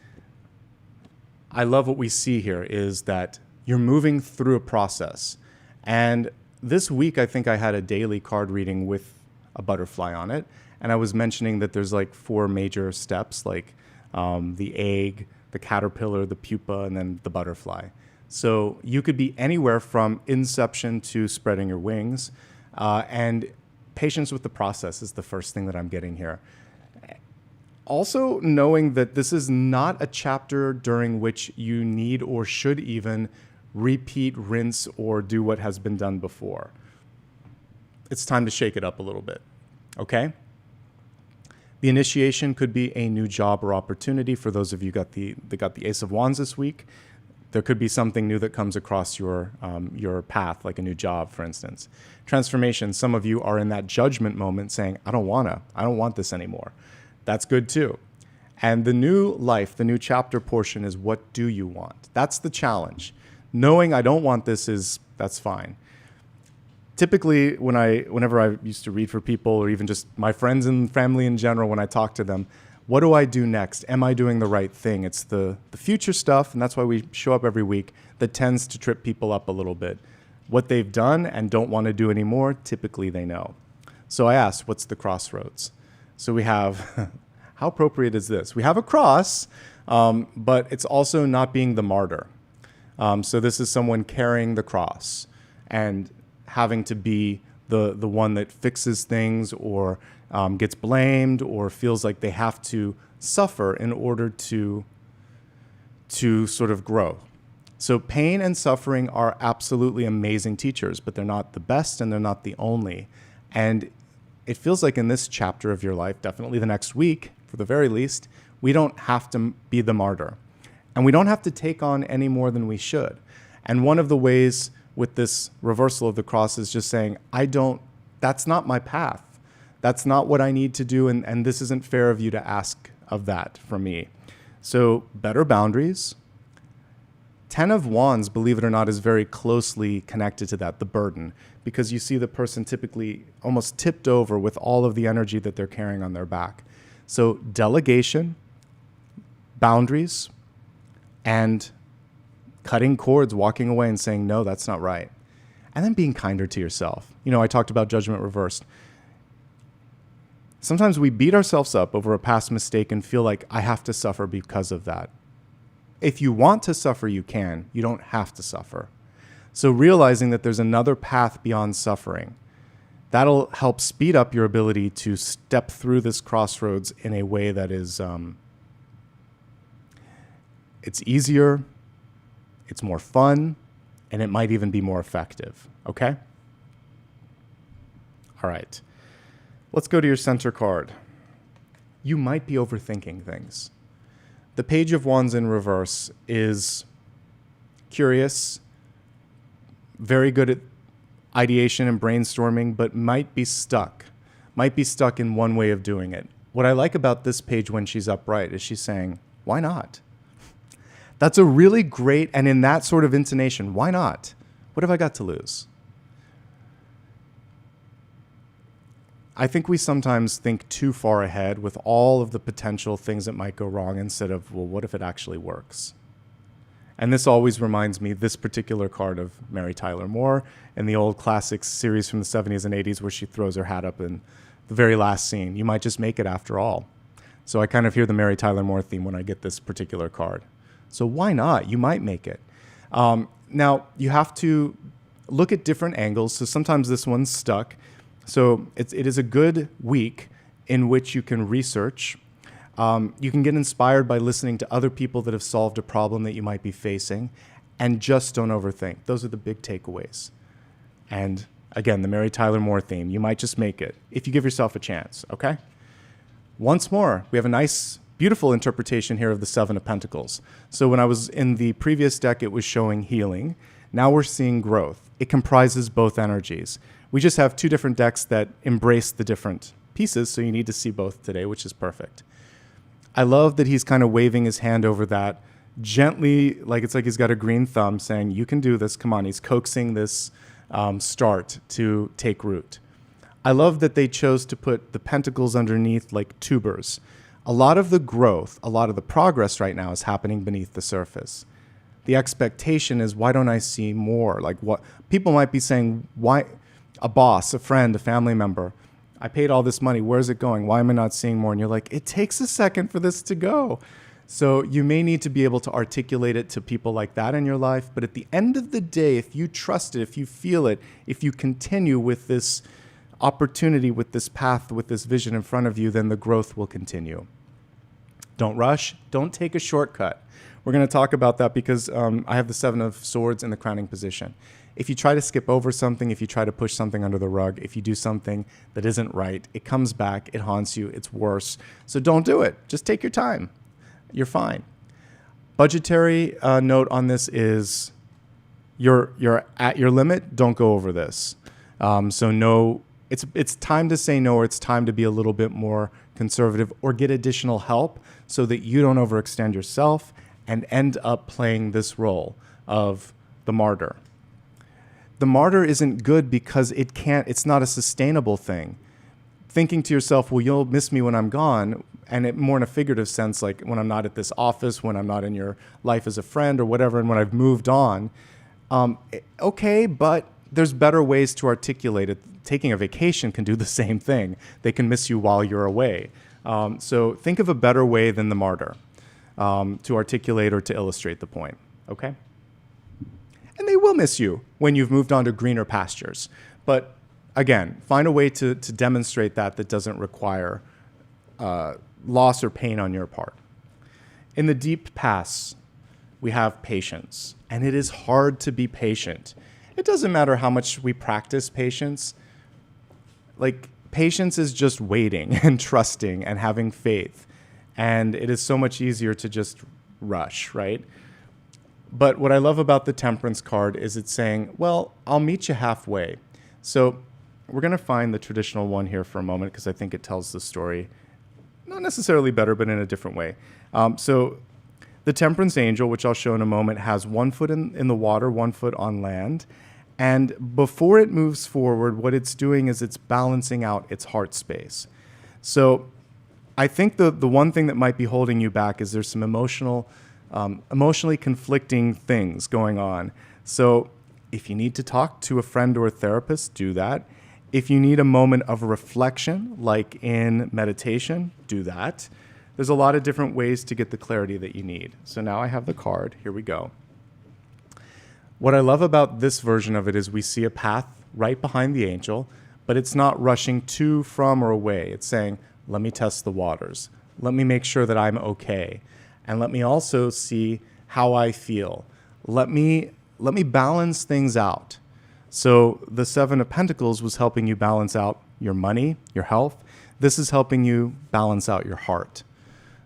I love what we see here is that you're moving through a process. And this week, I think I had a daily card reading with a butterfly on it. And I was mentioning that there's like 4 major steps, like the egg, the caterpillar, the pupa, and then the butterfly. So you could be anywhere from inception to spreading your wings. And patience with the process is the first thing that I'm getting here. Also knowing that this is not a chapter during which you need or should even repeat, rinse, or do what has been done before. It's time to shake it up a little bit, okay? The initiation could be a new job or opportunity for those of you that got the Ace of Wands this week. There could be something new that comes across your path, like a new job, for instance. Transformation, some of you are in that judgment moment saying, I don't want this anymore. That's good too. And the new life, the new chapter portion is, what do you want? That's the challenge. Knowing I don't want this that's fine. Typically, whenever I used to read for people, or even just my friends and family in general, when I talk to them, what do I do next? Am I doing the right thing? It's the future stuff, and that's why we show up every week, that tends to trip people up a little bit. What they've done and don't want to do anymore, typically they know. So I asked, what's the crossroads? So we have, how appropriate is this? We have a cross, but it's also not being the martyr. So this is someone carrying the cross and having to be the one that fixes things, or gets blamed, or feels like they have to suffer in order to sort of grow. So pain and suffering are absolutely amazing teachers, but they're not the best and they're not the only. And it feels like in this chapter of your life, definitely the next week, for the very least, we don't have to be the martyr. And we don't have to take on any more than we should. And one of the ways with this reversal of the cross is just saying, that's not my path. That's not what I need to do, and this isn't fair of you to ask of that from me. So better boundaries. 10 of Wands, believe it or not, is very closely connected to that, the burden, because you see the person typically almost tipped over with all of the energy that they're carrying on their back. So delegation, boundaries, and cutting cords, walking away and saying, no, that's not right. And then being kinder to yourself. I talked about judgment reversed. Sometimes we beat ourselves up over a past mistake and feel like I have to suffer because of that. If you want to suffer, you can. You don't have to suffer. So realizing that there's another path beyond suffering, that'll help speed up your ability to step through this crossroads in a way that is, it's easier, it's more fun, and it might even be more effective, okay? All right. Let's go to your center card. You might be overthinking things. The Page of Wands in reverse is curious, very good at ideation and brainstorming, but might be stuck in one way of doing it. What I like about this page when she's upright is she's saying, why not? That's a really great, and in that sort of intonation, why not? What have I got to lose? I think we sometimes think too far ahead with all of the potential things that might go wrong instead of, well, what if it actually works? And this always reminds me, this particular card, of Mary Tyler Moore in the old classics series from the 70s and 80s where she throws her hat up in the very last scene. You might just make it after all. So I kind of hear the Mary Tyler Moore theme when I get this particular card. So why not? You might make it. Now, you have to look at different angles. So sometimes this one's stuck. So it is a good week in which you can research. You can get inspired by listening to other people that have solved a problem that you might be facing, and just don't overthink. Those are the big takeaways. And again, the Mary Tyler Moore theme, you might just make it if you give yourself a chance, okay? Once more, we have a nice, beautiful interpretation here of the Seven of Pentacles. So when I was in the previous deck, it was showing healing. Now we're seeing growth. It comprises both energies. We just have 2 different decks that embrace the different pieces, so you need to see both today, which is perfect. I love that he's kind of waving his hand over that, gently, like it's like he's got a green thumb saying, you can do this, come on. He's coaxing this start to take root. I love that they chose to put the pentacles underneath like tubers. A lot of the growth, a lot of the progress right now is happening beneath the surface. The expectation is, why don't I see more? Like, what people might be saying, why a boss, a friend, a family member, I paid all this money, where's it going? Why am I not seeing more? And you're like, it takes a second for this to go. So you may need to be able to articulate it to people like that in your life. But at the end of the day, if you trust it, if you feel it, if you continue with this opportunity, with this path, with this vision in front of you, then the growth will continue. Don't rush. Don't take a shortcut. We're going to talk about that because I have the Seven of Swords in the crowning position. If you try to skip over something, if you try to push something under the rug, if you do something that isn't right, it comes back, it haunts you, it's worse. So don't do it. Just take your time. You're fine. Budgetary note on this is you're at your limit. Don't go over this. So no, it's time to say no, or it's time to be a little bit more conservative or get additional help so that you don't overextend yourself and end up playing this role of the martyr. The martyr isn't good because it's not a sustainable thing. Thinking to yourself, well, you'll miss me when I'm gone, and it more in a figurative sense, like when I'm not at this office, when I'm not in your life as a friend or whatever, and when I've moved on. Okay, but there's better ways to articulate it. Taking a vacation can do the same thing. They can miss you while you're away. So think of a better way than the martyr to articulate or to illustrate the point, okay? And they will miss you when you've moved on to greener pastures. But again, find a way to demonstrate that doesn't require loss or pain on your part. In the deep pass, we have patience, and it is hard to be patient. It doesn't matter how much we practice patience. Like, patience is just waiting and trusting and having faith. And it is so much easier to just rush, right? But what I love about the Temperance card is it's saying, well, I'll meet you halfway. So we're going to find the traditional one here for a moment because I think it tells the story not necessarily better, but in a different way. So the Temperance angel, which I'll show in a moment, has 1 foot in the water, 1 foot on land. And before it moves forward, what it's doing is it's balancing out its heart space. So I think the one thing that might be holding you back is there's some emotionally conflicting things going on. So if you need to talk to a friend or a therapist, do that. If you need a moment of reflection, like in meditation, do that. There's a lot of different ways to get the clarity that you need. So now I have the card. Here we go. What I love about this version of it is we see a path right behind the angel, but it's not rushing to, from, or away. It's saying, let me test the waters. Let me make sure that I'm okay. And let me also see how I feel. Let me balance things out. So the Seven of Pentacles was helping you balance out your money, your health. This is helping you balance out your heart.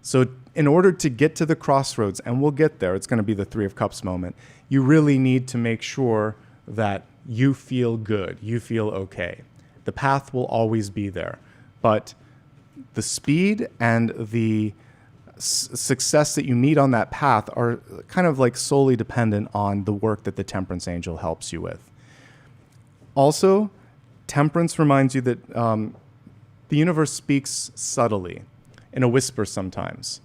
So in order to get to the crossroads, and we'll get there, it's going to be the Three of Cups moment, you really need to make sure that you feel good, you feel okay. The path will always be there, but the speed and the success that you meet on that path are kind of like solely dependent on the work that the Temperance angel helps you with. Also, Temperance reminds you that the universe speaks subtly, in a whisper sometimes.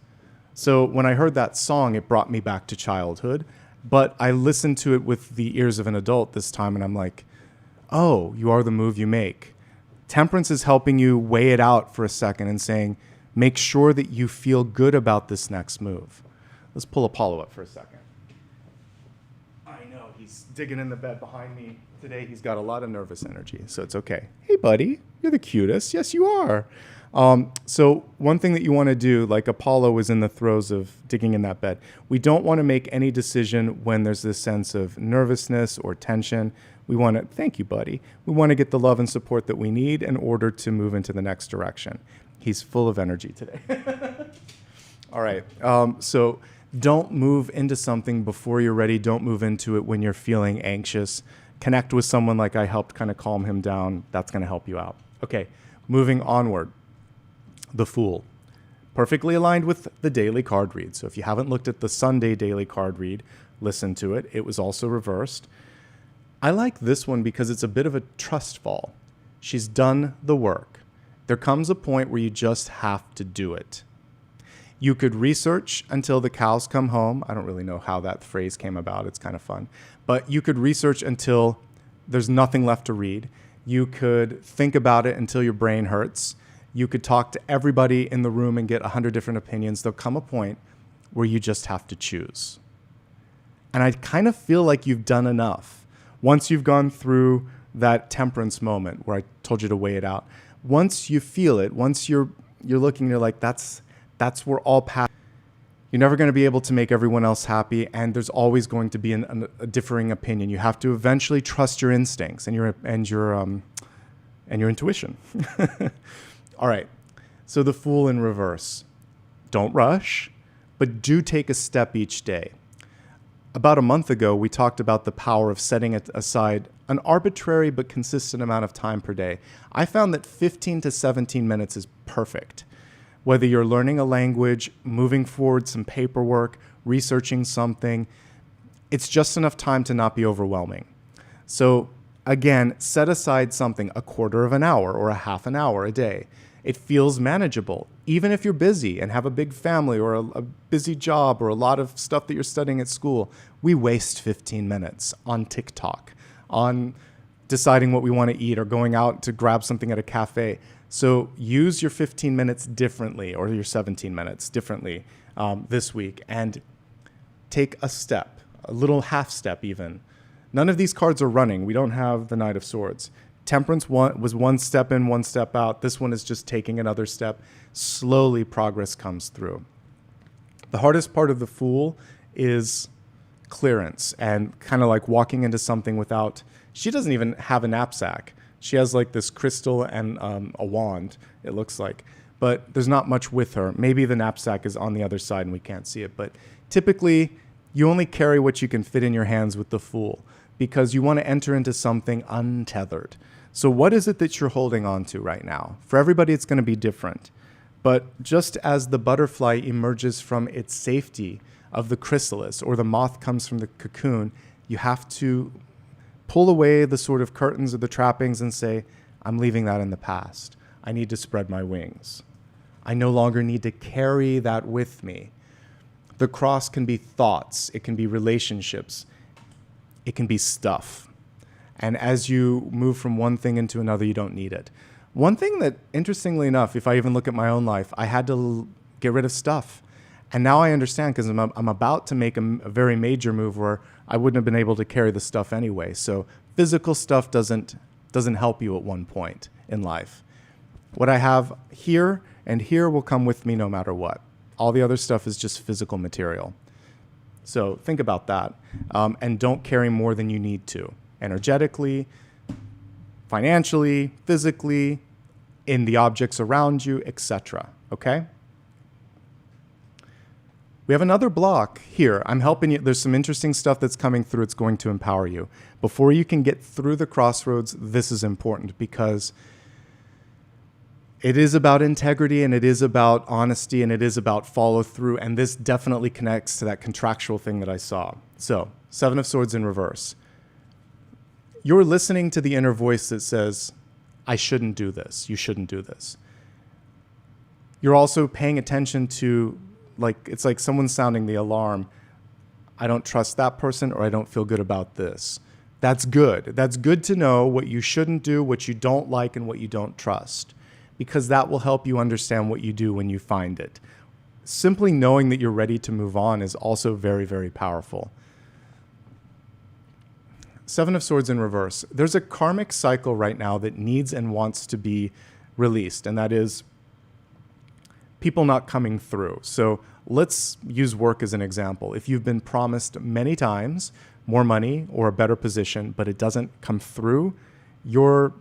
So when I heard that song, it brought me back to childhood, but I listened to it with the ears of an adult this time, and I'm like, oh, you are the move you make. Temperance is helping you weigh it out for a second and saying, make sure that you feel good about this next move. Let's pull Apollo up for a second. I know, he's digging in the bed behind me. Today he's got a lot of nervous energy, so it's okay. Hey, buddy, you're the cutest. Yes, you are. So one thing that you want to do, like Apollo is in the throes of digging in that bed, we don't want to make any decision when there's this sense of nervousness or tension. We want to, thank you, buddy. We want to get the love and support that we need in order to move into the next direction. He's full of energy today. All right. So don't move into something before you're ready. Don't move into it when you're feeling anxious. Connect with someone like I helped kind of calm him down. That's going to help you out. Okay. Moving onward. The Fool. Perfectly aligned with the daily card read. So if you haven't looked at the Sunday daily card read, listen to it. It was also reversed. I like this one because it's a bit of a trust fall. She's done the work. There comes a point where you just have to do it. You could research until the cows come home. I don't really know how that phrase came about. It's kind of fun. But you could research until there's nothing left to read. You could think about it until your brain hurts. You could talk to everybody in the room and get 100 different opinions. There'll come a point where you just have to choose. And I kind of feel like you've done enough. Once you've gone through that temperance moment where I told you to weigh it out, once you feel it, once you're looking, you're like, that's we're all past. You're never going to be able to make everyone else happy, and there's always going to be a differing opinion. You have to eventually trust your instincts and your intuition. All right. So the Fool in reverse. Don't rush, but do take a step each day. About a month ago, we talked about the power of setting aside an arbitrary but consistent amount of time per day. I found that 15 to 17 minutes is perfect. Whether you're learning a language, moving forward some paperwork, researching something, it's just enough time to not be overwhelming. So again, set aside something, a quarter of an hour or a half an hour a day. It feels manageable. Even if you're busy and have a big family or a busy job or a lot of stuff that you're studying at school, we waste 15 minutes on TikTok, on deciding what we want to eat or going out to grab something at a cafe. So use your 15 minutes differently, or your 17 minutes differently this week, and take a step, a little half step even. None of these cards are running. We don't have the Knight of Swords. Temperance was one step in, one step out. This one is just taking another step. Slowly progress comes through. The hardest part of the Fool is clearance and kind of like walking into something without, she doesn't even have a knapsack. She has like this crystal and a wand, it looks like. But there's not much with her. Maybe the knapsack is on the other side and we can't see it. But typically, you only carry what you can fit in your hands with the Fool because you want to enter into something untethered. So what is it that you're holding on to right now? For everybody, it's going to be different. But just as the butterfly emerges from its safety of the chrysalis, or the moth comes from the cocoon, you have to pull away the sort of curtains or the trappings and say, I'm leaving that in the past. I need to spread my wings. I no longer need to carry that with me. The cross can be thoughts. It can be relationships. It can be stuff. And as you move from one thing into another, you don't need it. One thing that, interestingly enough, if I even look at my own life, I had to get rid of stuff. And now I understand because I'm about to make a very major move where I wouldn't have been able to carry the stuff anyway. So physical stuff doesn't help you at one point in life. What I have here and here will come with me no matter what. All the other stuff is just physical material. So think about that. And don't carry more than you need to. Energetically, financially, physically, in the objects around you, etc. Okay? We have another block here. I'm helping you. There's some interesting stuff that's coming through. It's going to empower you. Before you can get through the crossroads, this is important because it is about integrity and it is about honesty and it is about follow through. And this definitely connects to that contractual thing that I saw. So, Seven of Swords in reverse. You're listening to the inner voice that says, I shouldn't do this. You shouldn't do this. You're also paying attention to, it's like someone's sounding the alarm. I don't trust that person, or I don't feel good about this. That's good. That's good to know what you shouldn't do, what you don't like, and what you don't trust, because that will help you understand what you do when you find it. Simply knowing that you're ready to move on is also very, very powerful. Seven of Swords in reverse. There's a karmic cycle right now that needs and wants to be released, and that is people not coming through. So let's use work as an example. If you've been promised many times more money or a better position, but it doesn't come through, your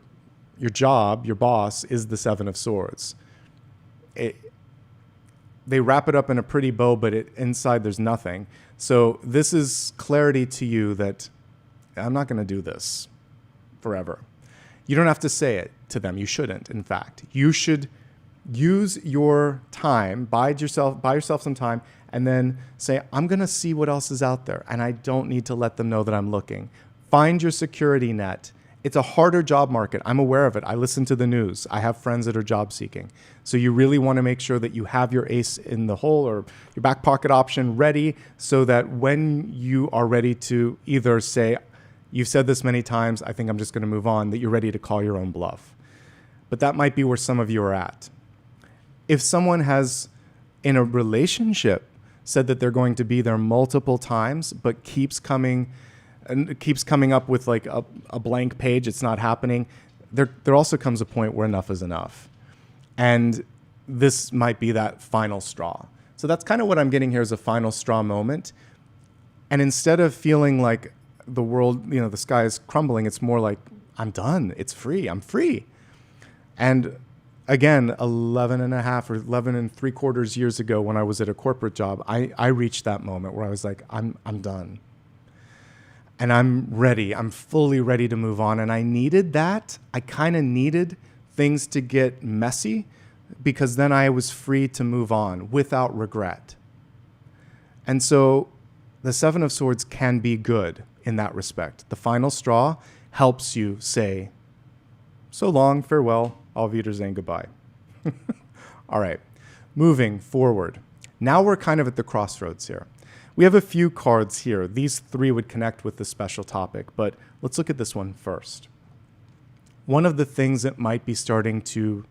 job, your boss, is the Seven of Swords. They wrap it up in a pretty bow, but inside there's nothing. So this is clarity to you that I'm not going to do this forever. You don't have to say it to them. You shouldn't, in fact. You should use your time, buy yourself some time, and then say, I'm going to see what else is out there, and I don't need to let them know that I'm looking. Find your security net. It's a harder job market. I'm aware of it. I listen to the news. I have friends that are job seeking. So you really want to make sure that you have your ace in the hole or your back pocket option ready so that when you are ready to either say, you've said this many times, I think I'm just going to move on, that you're ready to call your own bluff. But that might be where some of you are at. If someone has, in a relationship, said that they're going to be there multiple times, but keeps coming up with like a blank page, it's not happening, there also comes a point where enough is enough. And this might be that final straw. So that's kind of what I'm getting here, is a final straw moment. And instead of feeling like the world, the sky is crumbling, it's more like, I'm done. It's free. I'm free. And again, 11 and a half or 11 and 3/4 years ago when I was at a corporate job, I reached that moment where I was like, I'm done. And I'm ready. I'm fully ready to move on. And I needed that. I kind of needed things to get messy because then I was free to move on without regret. And so the Seven of Swords can be good in that respect. The final straw helps you say, so long, farewell, auf Wiedersehen, goodbye. All right, moving forward. Now we're kind of at the crossroads here. We have a few cards here. These three would connect with the special topic, but let's look at this one first. One of the things that might be starting to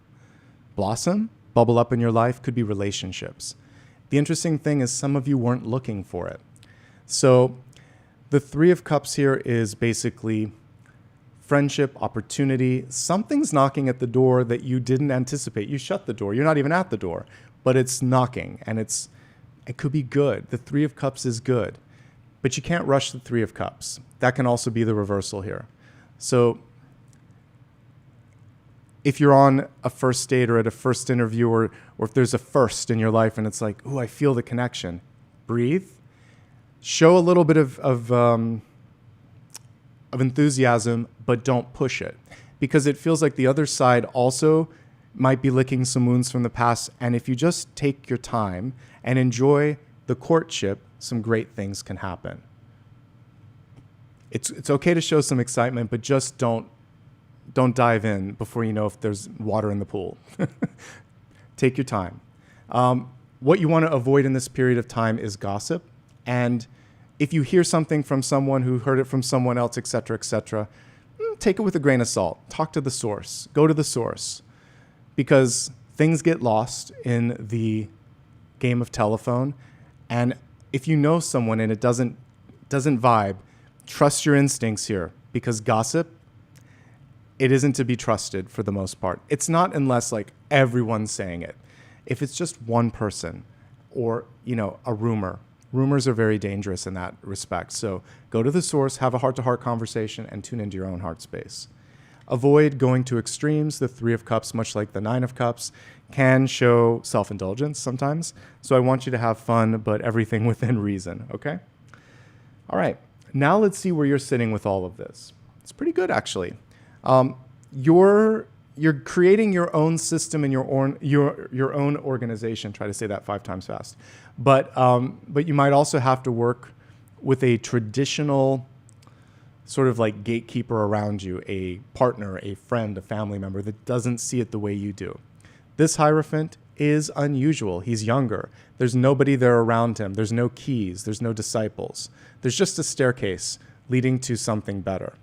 blossom, bubble up in your life could be relationships. The interesting thing is some of you weren't looking for it. So the Three of Cups here is basically friendship, opportunity. Something's knocking at the door that you didn't anticipate. You shut the door. You're not even at the door, but it's knocking, and it could be good. The Three of Cups is good, but you can't rush the Three of Cups. That can also be the reversal here. So if you're on a first date or at a first interview, or if there's a first in your life and it's like, ooh, I feel the connection, breathe. Show a little bit of enthusiasm, but don't push it, because it feels like the other side also might be licking some wounds from the past. And if you just take your time and enjoy the courtship, some great things can happen. It's okay to show some excitement, but just don't dive in before you know if there's water in the pool. Take your time. What you want to avoid in this period of time is gossip. And if you hear something from someone who heard it from someone else, et cetera, take it with a grain of salt. Talk to the source. Go to the source. Because things get lost in the game of telephone. And if you know someone and it doesn't vibe, trust your instincts here. Because gossip, it isn't to be trusted for the most part. It's not unless like everyone's saying it. If it's just one person or, a rumor. Rumors are very dangerous in that respect. So go to the source, have a heart-to-heart conversation, and tune into your own heart space. Avoid going to extremes. The Three of Cups, much like the Nine of Cups, can show self-indulgence sometimes. So I want you to have fun, but everything within reason, okay? All right, now let's see where you're sitting with all of this. It's pretty good, actually. You're creating your own system and your own organization. Try to say that 5 times fast. But you might also have to work with a traditional sort of like gatekeeper around you, a partner, a friend, a family member that doesn't see it the way you do. This Hierophant is unusual. He's younger. There's nobody there around him. There's no keys. There's no disciples. There's just a staircase leading to something better.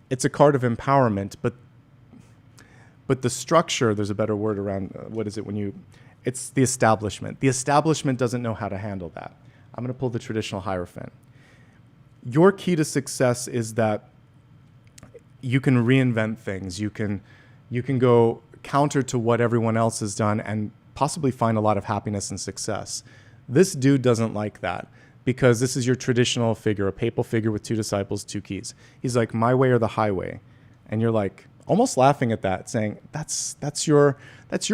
It's a card of empowerment, but the structure, there's a better word around, it's the establishment. The establishment doesn't know how to handle that. I'm going to pull the traditional Hierophant. Your key to success is that you can reinvent things. You can go counter to what everyone else has done and possibly find a lot of happiness and success. This dude doesn't like that because this is your traditional figure, a papal figure with 2 disciples, 2 keys. He's like, my way or the highway. And you're like, almost laughing at that, saying, that's your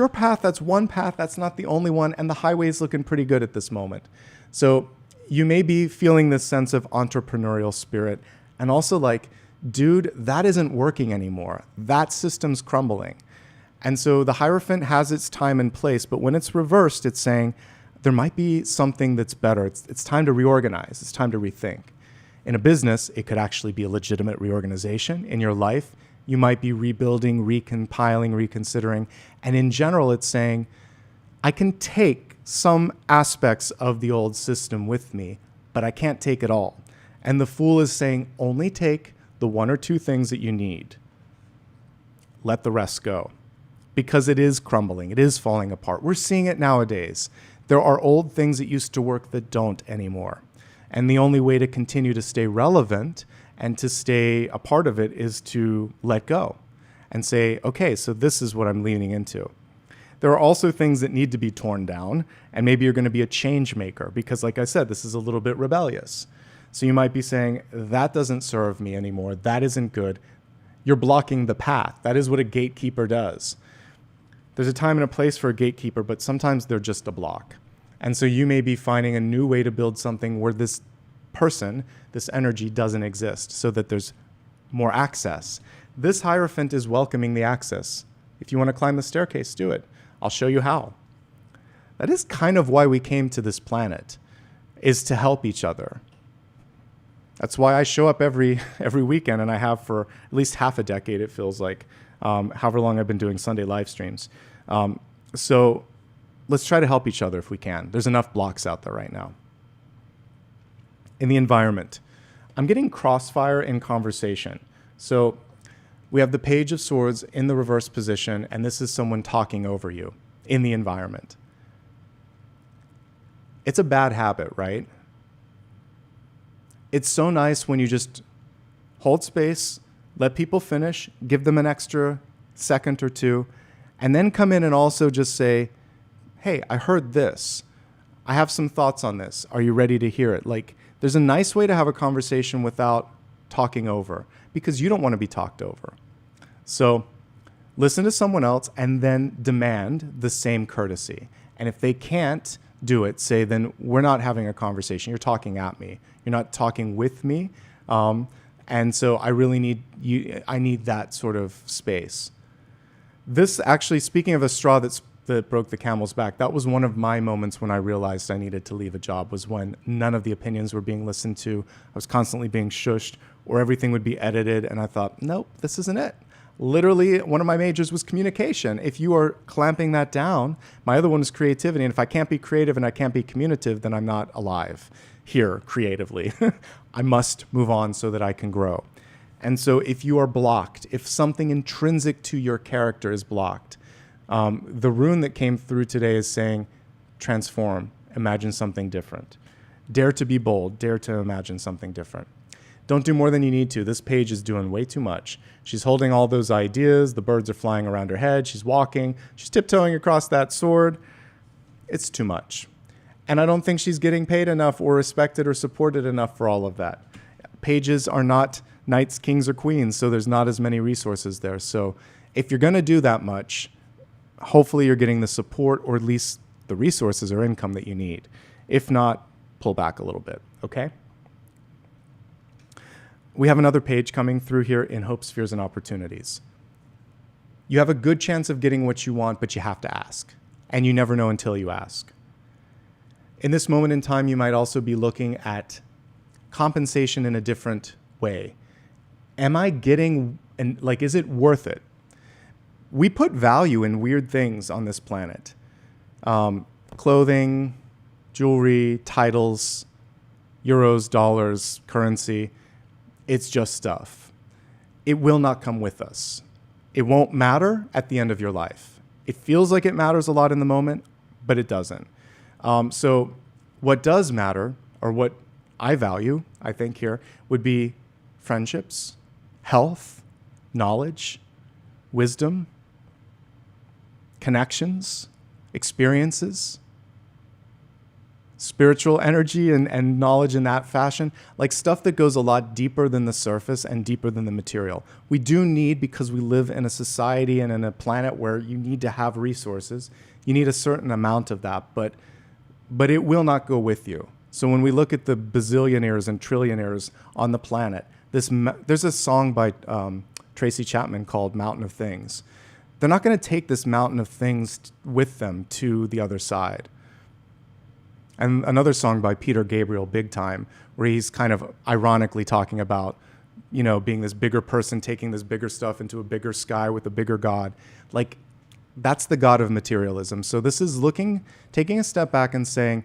path, that's one path, that's not the only one, and the highway is looking pretty good at this moment. So you may be feeling this sense of entrepreneurial spirit, and also like, dude, that isn't working anymore. That system's crumbling. And so the Hierophant has its time and place, but when it's reversed, it's saying there might be something that's better. It's time to reorganize. It's time to rethink. In a business, it could actually be a legitimate reorganization. In your life, you might be rebuilding, recompiling, reconsidering. And in general, it's saying, I can take some aspects of the old system with me, but I can't take it all. And the Fool is saying, only take the one or two things that you need. Let the rest go. Because it is crumbling. It is falling apart. We're seeing it nowadays. There are old things that used to work that don't anymore. And the only way to continue to stay relevant and to stay a part of it is to let go and say, okay, so this is what I'm leaning into. There are also things that need to be torn down, and maybe you're going to be a change maker because, like I said, this is a little bit rebellious. So you might be saying, that doesn't serve me anymore. That isn't good. You're blocking the path. That is what a gatekeeper does. There's a time and a place for a gatekeeper, but sometimes they're just a block. And so you may be finding a new way to build something where this person, this energy doesn't exist so that there's more access. This Hierophant is welcoming the access. If you want to climb the staircase, do it. I'll show you how. That is kind of why we came to this planet, is to help each other. That's why I show up every weekend, and I have for at least half a decade, it feels like, however long I've been doing Sunday live streams. So let's try to help each other if we can. There's enough blocks out there right now. In the environment, I'm getting crossfire in conversation. So we have the Page of Swords in the reverse position, and this is someone talking over you in the environment. It's a bad habit, right? It's so nice when you just hold space, let people finish, give them an extra second or two, and then come in and also just say, hey, I heard this. I have some thoughts on this. Are you ready to hear it? Like, there's a nice way to have a conversation without talking over, because you don't want to be talked over. So listen to someone else and then demand the same courtesy. And if they can't do it, say, then we're not having a conversation. You're talking at me. You're not talking with me. And so I really need you. I need that sort of space. This actually, speaking of a straw that broke the camel's back, that was one of my moments when I realized I needed to leave a job, was when none of the opinions were being listened to. I was constantly being shushed, or everything would be edited. And I thought, nope, this isn't it. Literally, one of my majors was communication. If you are clamping that down, my other one is creativity. And if I can't be creative and I can't be communicative, then I'm not alive here creatively. I must move on so that I can grow. And so if you are blocked, if something intrinsic to your character is blocked, the rune that came through today is saying, transform, imagine something different. Dare to be bold, dare to imagine something different. Don't do more than you need to. This page is doing way too much. She's holding all those ideas. The birds are flying around her head. She's walking. She's tiptoeing across that sword. It's too much. And I don't think she's getting paid enough or respected or supported enough for all of that. Pages are not knights, kings, or queens, so there's not as many resources there. So if you're going to do that much, hopefully you're getting the support or at least the resources or income that you need. If not, pull back a little bit, okay? We have another page coming through here in Hopes, Fears, and Opportunities. You have a good chance of getting what you want, but you have to ask. And you never know until you ask. In this moment in time, you might also be looking at compensation in a different way. Am I getting, and like, is it worth it? We put value in weird things on this planet. Clothing, jewelry, titles, euros, dollars, currency. It's just stuff. It will not come with us. It won't matter at the end of your life. It feels like it matters a lot in the moment, but it doesn't. So what does matter, or what I value, I think here, would be friendships, health, knowledge, wisdom, connections, experiences, spiritual energy and knowledge in that fashion, like stuff that goes a lot deeper than the surface and deeper than the material. We do need, because we live in a society and in a planet where you need to have resources, you need a certain amount of that, but it will not go with you. So when we look at the bazillionaires and trillionaires on the planet, there's a song by Tracy Chapman called Mountain of Things. they're not going to take this mountain of things with them to the other side. And another song by Peter Gabriel, Big Time, where he's kind of ironically talking about, being this bigger person, taking this bigger stuff into a bigger sky with a bigger God. Like, that's the God of materialism. So this is taking a step back and saying,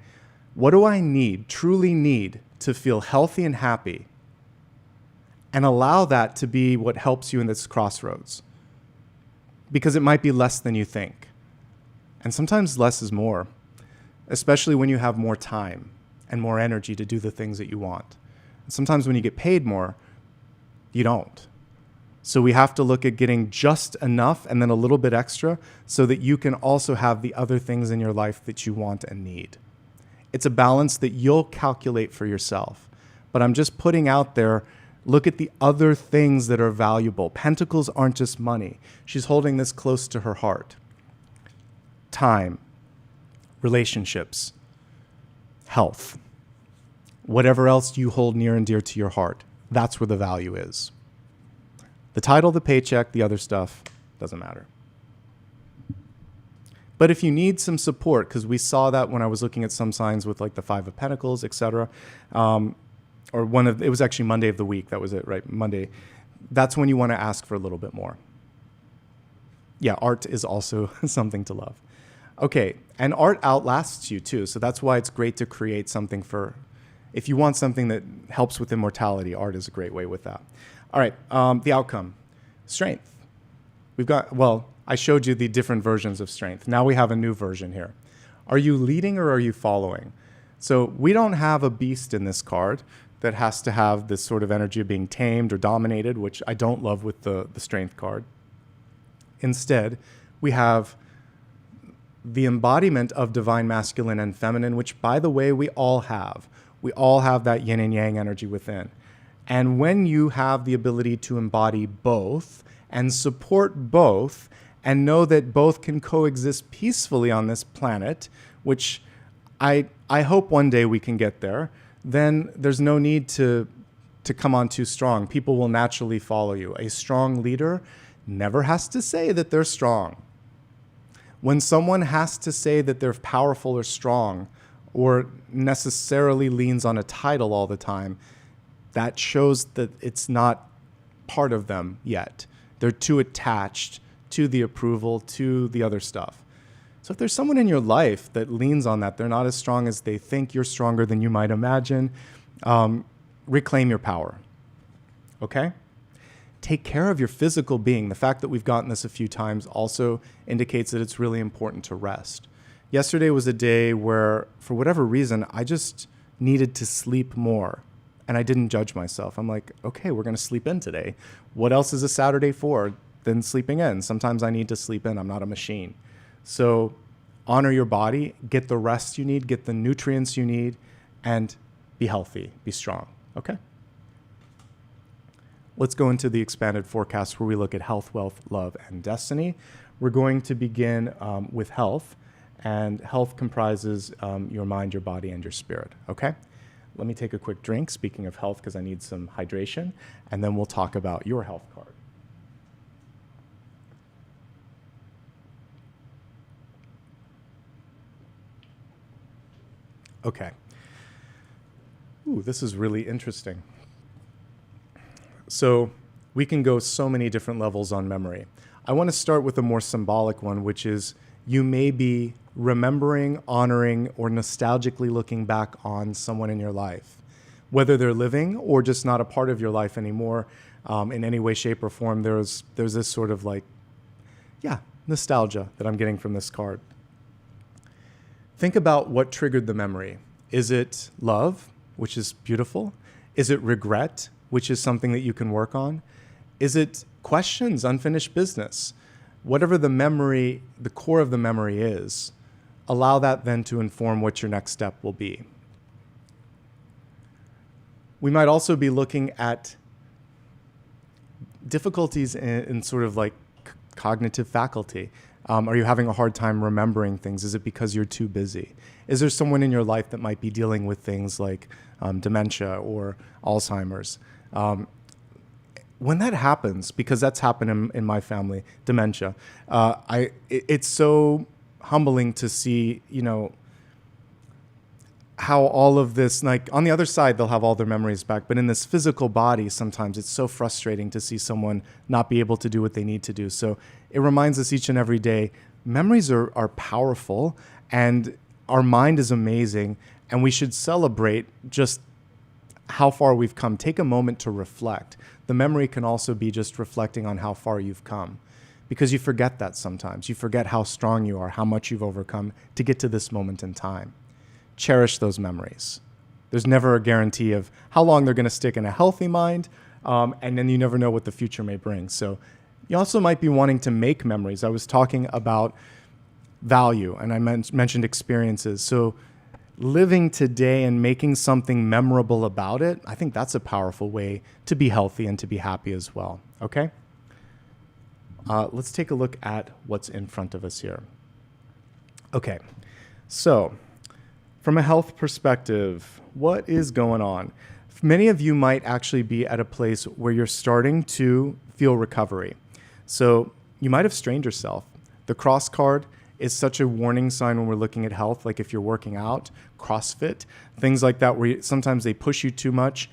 what do I truly need to feel healthy and happy? And allow that to be what helps you in this crossroads. Because it might be less than you think. And sometimes less is more, especially when you have more time and more energy to do the things that you want. And sometimes when you get paid more, you don't. So we have to look at getting just enough and then a little bit extra so that you can also have the other things in your life that you want and need. It's a balance that you'll calculate for yourself. But I'm just putting out there, look at the other things that are valuable. Pentacles aren't just money. She's holding this close to her heart. Time, relationships, health, whatever else you hold near and dear to your heart. That's where the value is. The title, the paycheck, the other stuff, doesn't matter. But if you need some support, because we saw that when I was looking at some signs with like the Five of Pentacles, etc., or it was actually Monday of the week. That was it, right? Monday. That's when you want to ask for a little bit more. Yeah, art is also something to love. Okay, and art outlasts you too. So that's why it's great to create something if you want something that helps with immortality, art is a great way with that. All right, the outcome, strength. I showed you the different versions of strength. Now we have a new version here. Are you leading or are you following? So we don't have a beast in this card that has to have this sort of energy of being tamed or dominated, which I don't love with the strength card. Instead, we have the embodiment of divine masculine and feminine, which, by the way, we all have. We all have that yin and yang energy within. And when you have the ability to embody both and support both and know that both can coexist peacefully on this planet, which I hope one day we can get there, then there's no need to come on too strong. People will naturally follow you. A strong leader never has to say that they're strong. When someone has to say that they're powerful or strong or necessarily leans on a title all the time, that shows that it's not part of them yet. They're too attached to the approval, to the other stuff. So if there's someone in your life that leans on that, they're not as strong as they think, you're stronger than you might imagine, reclaim your power, okay? Take care of your physical being. The fact that we've gotten this a few times also indicates that it's really important to rest. Yesterday was a day where, for whatever reason, I just needed to sleep more. And I didn't judge myself. I'm like, okay, we're going to sleep in today. What else is a Saturday for than sleeping in? Sometimes I need to sleep in. I'm not a machine. So honor your body, get the rest you need, get the nutrients you need, and be healthy, be strong, okay? Let's go into the expanded forecast where we look at health, wealth, love, and destiny. We're going to begin with health, and health comprises your mind, your body, and your spirit, okay? Let me take a quick drink, speaking of health, because I need some hydration, and then we'll talk about your health card. Okay. Ooh, this is really interesting. So we can go so many different levels on memory. I want to start with a more symbolic one, which is you may be remembering, honoring, or nostalgically looking back on someone in your life, whether they're living or just not a part of your life anymore in any way, shape, or form. There's this sort of nostalgia that I'm getting from this card. Think about what triggered the memory. Is it love, which is beautiful? Is it regret, which is something that you can work on? Is it questions, unfinished business? Whatever the memory, the core of the memory is, allow that then to inform what your next step will be. We might also be looking at difficulties in sort of like cognitive faculty. Are you having a hard time remembering things? Is it because you're too busy? Is there someone in your life that might be dealing with things like dementia or Alzheimer's? when that happens, because that's happened in my family, dementia, it's so humbling to see, how all of this, like on the other side, they'll have all their memories back. But in this physical body, sometimes it's so frustrating to see someone not be able to do what they need to do. So it reminds us each and every day, memories are powerful and our mind is amazing. And we should celebrate just how far we've come. Take a moment to reflect. The memory can also be just reflecting on how far you've come, because you forget that sometimes. You forget how strong you are, how much you've overcome to get to this moment in time. Cherish those memories. There's never a guarantee of how long they're going to stick in a healthy mind, and then you never know what the future may bring. So you also might be wanting to make memories. I was talking about value, and I mentioned experiences. So living today and making something memorable about it, I think that's a powerful way to be healthy and to be happy as well. Okay? Let's take a look at what's in front of us here. Okay, so from a health perspective, what is going on? Many of you might actually be at a place where you're starting to feel recovery. So you might have strained yourself. The cross card is such a warning sign when we're looking at health, like if you're working out, CrossFit, things like that, where sometimes they push you too much.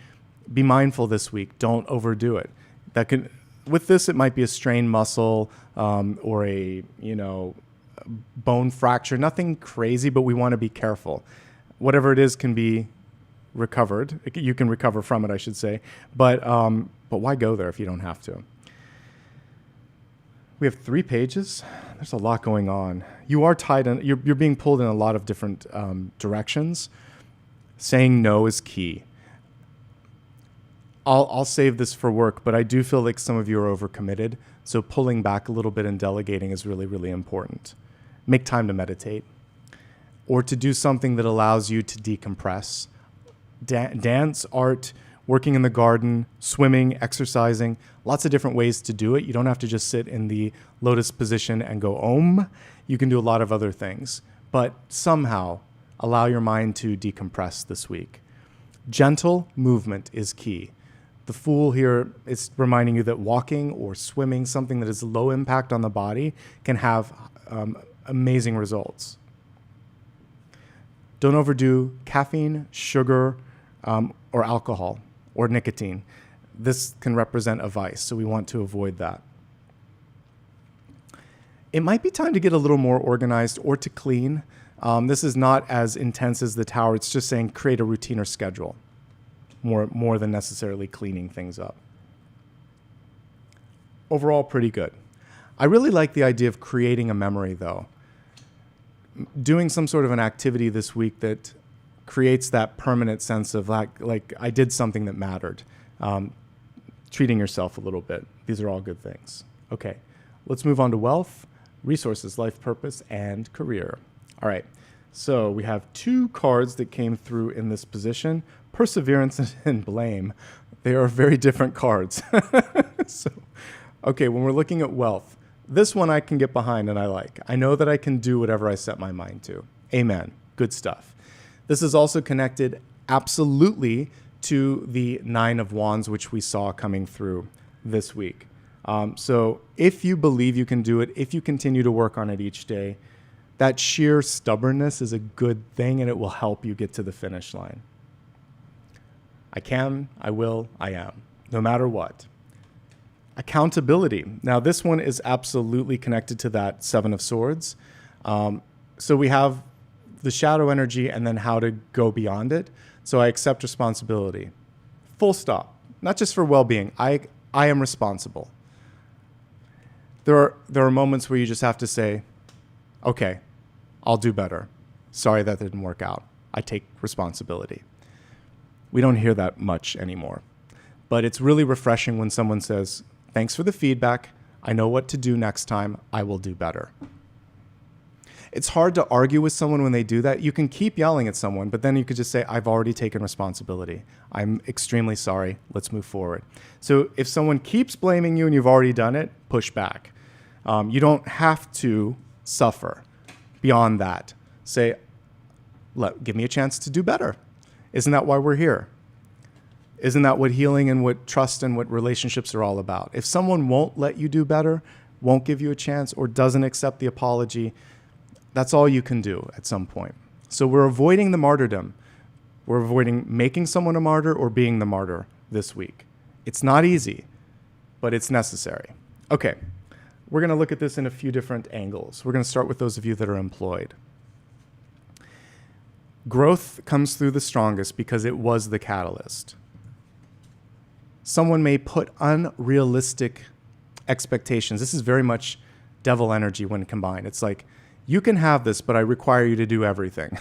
Be mindful this week. Don't overdo it. With this, it might be a strained muscle or a bone fracture. Nothing crazy, but we want to be careful. Whatever it is can be recovered. You can recover from it, I should say. But why go there if you don't have to? We have 3 pages. There's a lot going on. You are tied in. You're being pulled in a lot of different directions. Saying no is key. I'll save this for work, but I do feel like some of you are overcommitted. So pulling back a little bit and delegating is really, really important. Make time to meditate or to do something that allows you to decompress. Dance, art, working in the garden, swimming, exercising, lots of different ways to do it. You don't have to just sit in the lotus position and go Om. You can do a lot of other things, but somehow allow your mind to decompress this week. Gentle movement is key. The Fool here is reminding you that walking or swimming, something that is low impact on the body, can have amazing results. Don't overdo caffeine, sugar, or alcohol, or nicotine. This can represent a vice, so we want to avoid that. It might be time to get a little more organized or to clean. This is not as intense as the Tower. It's just saying create a routine or schedule, more than necessarily cleaning things up. Overall, pretty good. I really like the idea of creating a memory, though. Doing some sort of an activity this week that creates that permanent sense of like I did something that mattered. Treating yourself a little bit. These are all good things. Okay, let's move on to wealth, resources, life purpose, and career. All right, so we have 2 cards that came through in this position. Perseverance and blame. They are very different cards. So, okay, when we're looking at wealth, this one I can get behind and I like. I know that I can do whatever I set my mind to. Amen. Good stuff. This is also connected absolutely to the 9 of Wands, which we saw coming through this week. So if you believe you can do it, if you continue to work on it each day, that sheer stubbornness is a good thing and it will help you get to the finish line. I can, I will, I am, no matter what. Accountability. Now, this one is absolutely connected to that 7 of Swords. So we have the shadow energy and then how to go beyond it. So I accept responsibility. Full stop. Not just for well-being. I am responsible. There are moments where you just have to say, okay, I'll do better. Sorry that didn't work out. I take responsibility. We don't hear that much anymore. But it's really refreshing when someone says, thanks for the feedback. I know what to do next time. I will do better. It's hard to argue with someone when they do that. You can keep yelling at someone, but then you could just say, I've already taken responsibility. I'm extremely sorry. Let's move forward. So if someone keeps blaming you and you've already done it, push back. You don't have to suffer beyond that. Say, give me a chance to do better. Isn't that why we're here? Isn't that what healing and what trust and what relationships are all about? If someone won't let you do better, won't give you a chance, or doesn't accept the apology, that's all you can do at some point. So we're avoiding the martyrdom. We're avoiding making someone a martyr or being the martyr this week. It's not easy, but it's necessary. Okay, we're going to look at this in a few different angles. We're going to start with those of you that are employed. Growth comes through the strongest because it was the catalyst. Someone may put unrealistic expectations. This is very much devil energy when combined. It's like, you can have this, but I require you to do everything.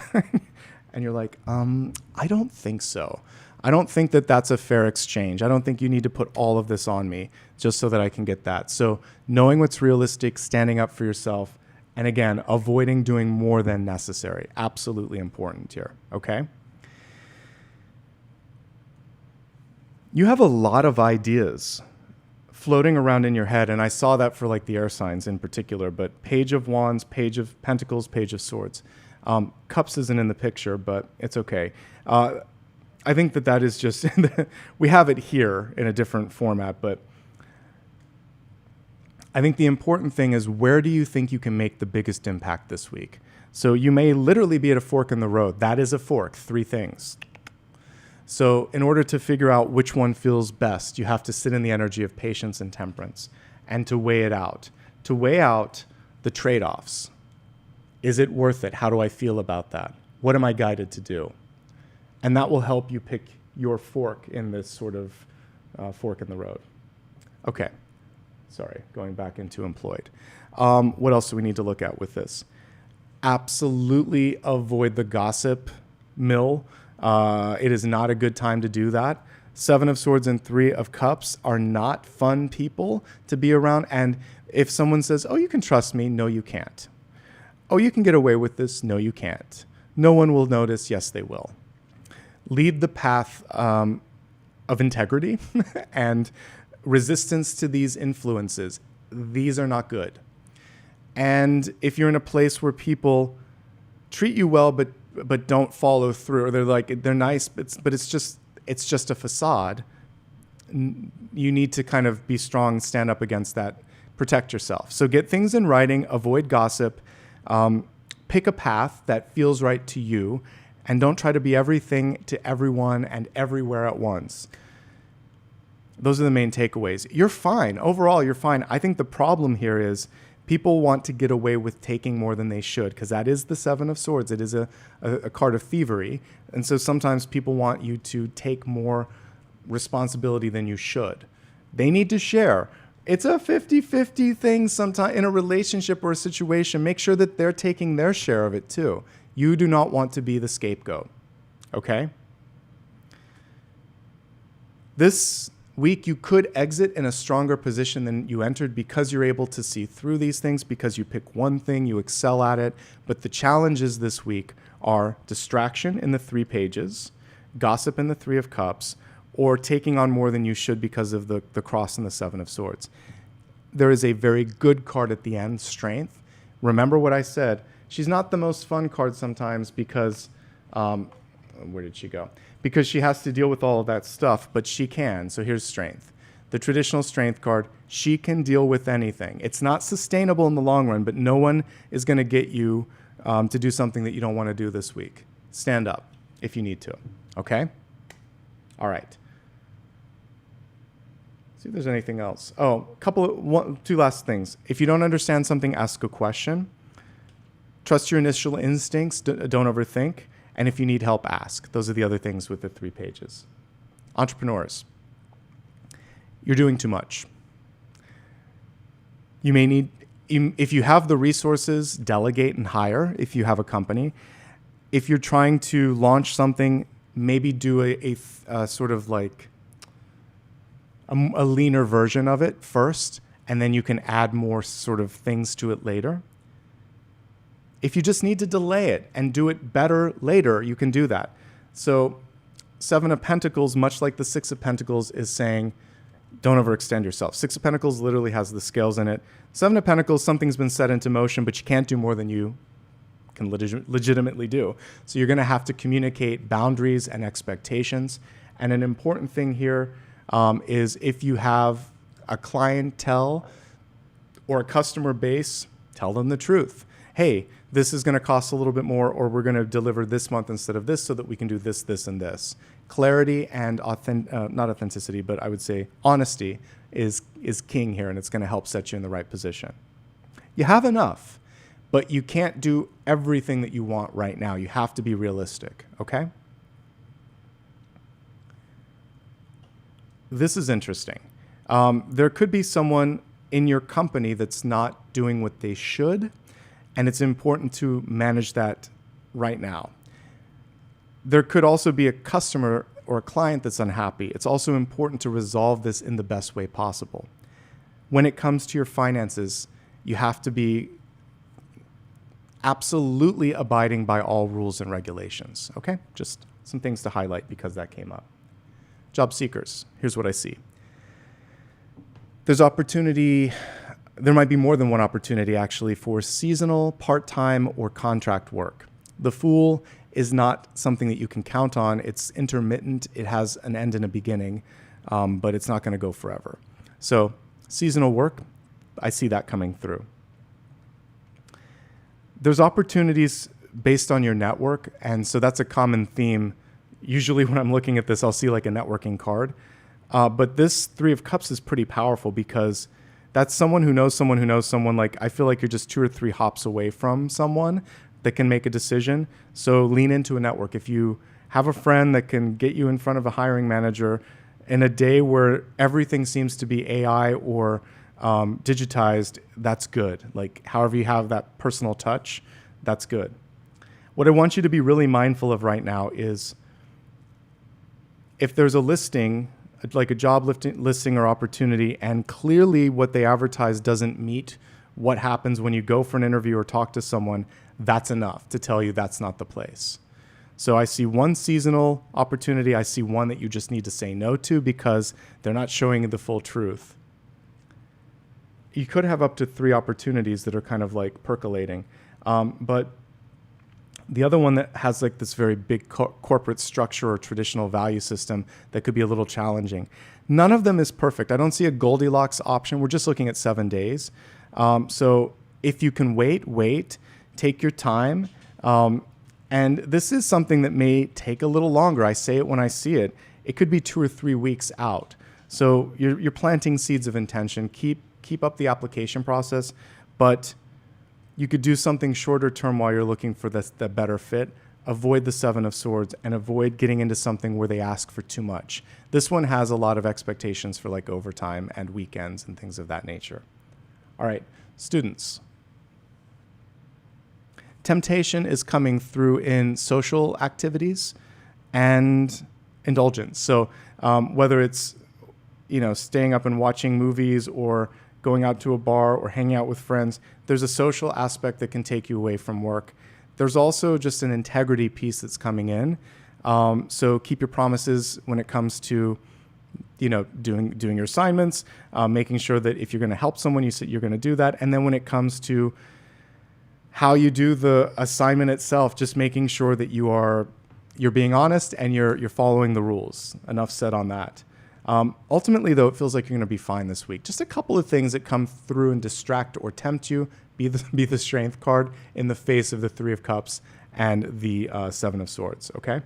And you're like, I don't think so. I don't think that that's a fair exchange. I don't think you need to put all of this on me just so that I can get that. So knowing what's realistic, standing up for yourself, and again, avoiding doing more than necessary. Absolutely important here, okay? You have a lot of ideas floating around in your head, and I saw that for like the air signs in particular, but Page of Wands, Page of Pentacles, Page of Swords. Cups isn't in the picture, but it's okay. I think that is just, we have it here in a different format, but I think the important thing is, where do you think you can make the biggest impact this week? So you may literally be at a fork in the road. That is a fork, 3 things. So in order to figure out which one feels best, you have to sit in the energy of patience and temperance and to weigh it out. To weigh out the trade-offs. Is it worth it? How do I feel about that? What am I guided to do? And that will help you pick your fork in this sort of fork in the road. Okay. Sorry, going back into employed. What else do we need to look at with this? Absolutely avoid the gossip mill. It is not a good time to do that. 7 of Swords and 3 of Cups are not fun people to be around. And if someone says, oh, you can trust me, no, you can't. Oh, you can get away with this, no, you can't. No one will notice, yes, they will. Lead the path of integrity and resistance to these influences. These are not good. And if you're in a place where people treat you well, but don't follow through, or they're nice, but it's just a facade, you need to kind of be strong, stand up against that, protect yourself. So get things in writing, avoid gossip, pick a path that feels right to you, and don't try to be everything to everyone and everywhere at once. Those are the main takeaways. You're fine. Overall, you're fine. I think the problem here is people want to get away with taking more than they should, because that is the 7 of Swords. It is a card of thievery. And so sometimes people want you to take more responsibility than you should. They need to share. It's a 50-50 thing sometimes in a relationship or a situation. Make sure that they're taking their share of it too. You do not want to be the scapegoat. Okay? This week, you could exit in a stronger position than you entered because you're able to see through these things, because you pick one thing, you excel at it. But the challenges this week are distraction in the 3 pages, gossip in the 3 of Cups, or taking on more than you should because of the Cross and the 7 of Swords. There is a very good card at the end, Strength. Remember what I said. She's not the most fun card sometimes because, where did she go? Because she has to deal with all of that stuff, but she can. So here's Strength. The traditional Strength card, she can deal with anything. It's not sustainable in the long run, but no one is going to get you to do something that you don't want to do this week. Stand up if you need to, okay? All right. See if there's anything else. Oh, two last things. If you don't understand something, ask a question. Trust your initial instincts. Don't overthink. And if you need help, ask. Those are the other things with the 3 pages. Entrepreneurs, you're doing too much. You may need, if you have the resources, delegate and hire if you have a company. If you're trying to launch something, maybe do a sort of like a leaner version of it first, and then you can add more sort of things to it later. If you just need to delay it and do it better later, you can do that. So 7 of Pentacles, much like the 6 of Pentacles, is saying, don't overextend yourself. 6 of Pentacles literally has the scales in it. 7 of Pentacles, something's been set into motion, but you can't do more than you can legitimately do. So you're going to have to communicate boundaries and expectations And an important thing here is if you have a clientele or a customer base, tell them the truth. Hey, this is going to cost a little bit more, or we're going to deliver this month instead of this so that we can do this, this, and this. Clarity and not authenticity, but I would say honesty is king here, and it's going to help set you in the right position. You have enough, but you can't do everything that you want right now. You have to be realistic, okay? This is interesting. There could be someone in your company that's not doing what they should, and it's important to manage that right now. There could also be a customer or a client that's unhappy. It's also important to resolve this in the best way possible. When it comes to your finances, you have to be absolutely abiding by all rules and regulations, okay? Just some things to highlight because that came up. Job seekers, here's what I see. There's opportunity, there might be more than one opportunity actually for seasonal, part-time, or contract work. The Fool is not something that you can count on. It's intermittent. It has an end and a beginning, but it's not going to go forever. So seasonal work, I see that coming through. There's opportunities based on your network, and so that's a common theme. Usually when I'm looking at this, I'll see like a networking card. But this Three of Cups is pretty powerful because that's someone who knows someone who knows someone. Like, I feel like you're just 2 or 3 hops away from someone that can make a decision. So lean into a network. If you have a friend that can get you in front of a hiring manager in a day where everything seems to be AI or digitized, that's good. Like, however you have that personal touch, that's good. What I want you to be really mindful of right now is if there's a listing, like a job listing or opportunity, and clearly what they advertise doesn't meet what happens when you go for an interview or talk to someone, that's enough to tell you that's not the place. So I see one seasonal opportunity. I see one that you just need to say no to because they're not showing you the full truth. You could have up to 3 opportunities that are kind of like percolating. But the other one that has like this very big corporate structure or traditional value system that could be a little challenging. None of them is perfect. I don't see a Goldilocks option. We're just looking at 7 days. So if you can wait, take your time. And this is something that may take a little longer. I say it when I see it. It could be 2 or 3 weeks out. So you're planting seeds of intention. Keep up the application process, but you could do something shorter term while you're looking for the better fit. Avoid the 7 of Swords and avoid getting into something where they ask for too much. This one has a lot of expectations for like overtime and weekends and things of that nature. All right, students. Temptation is coming through in social activities and indulgence. So whether it's staying up and watching movies or going out to a bar or hanging out with friends, there's a social aspect that can take you away from work. There's also just an integrity piece that's coming in. So keep your promises when it comes to doing your assignments, making sure that if you're going to help someone, you say you're going to do that. And then when it comes to how you do the assignment itself, just making sure that you're being honest and you're following the rules. Enough said on that. Ultimately, though, it feels like you're going to be fine this week. Just a couple of things that come through and distract or tempt you. Be the Strength card in the face of the 3 of Cups and the 7 of Swords, okay?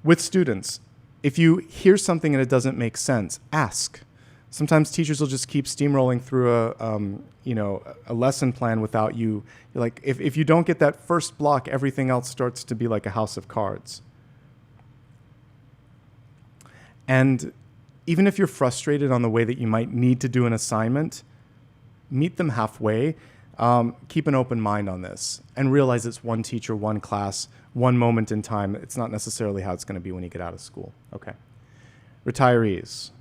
With students, if you hear something and it doesn't make sense, ask. Sometimes teachers will just keep steamrolling through a lesson plan without you. You're like, if you don't get that first block, everything else starts to be like a house of cards. And even if you're frustrated on the way that you might need to do an assignment, meet them halfway. Keep an open mind on this and realize it's one teacher, one class, one moment in time. It's not necessarily how it's going to be when you get out of school. Okay. Retirees.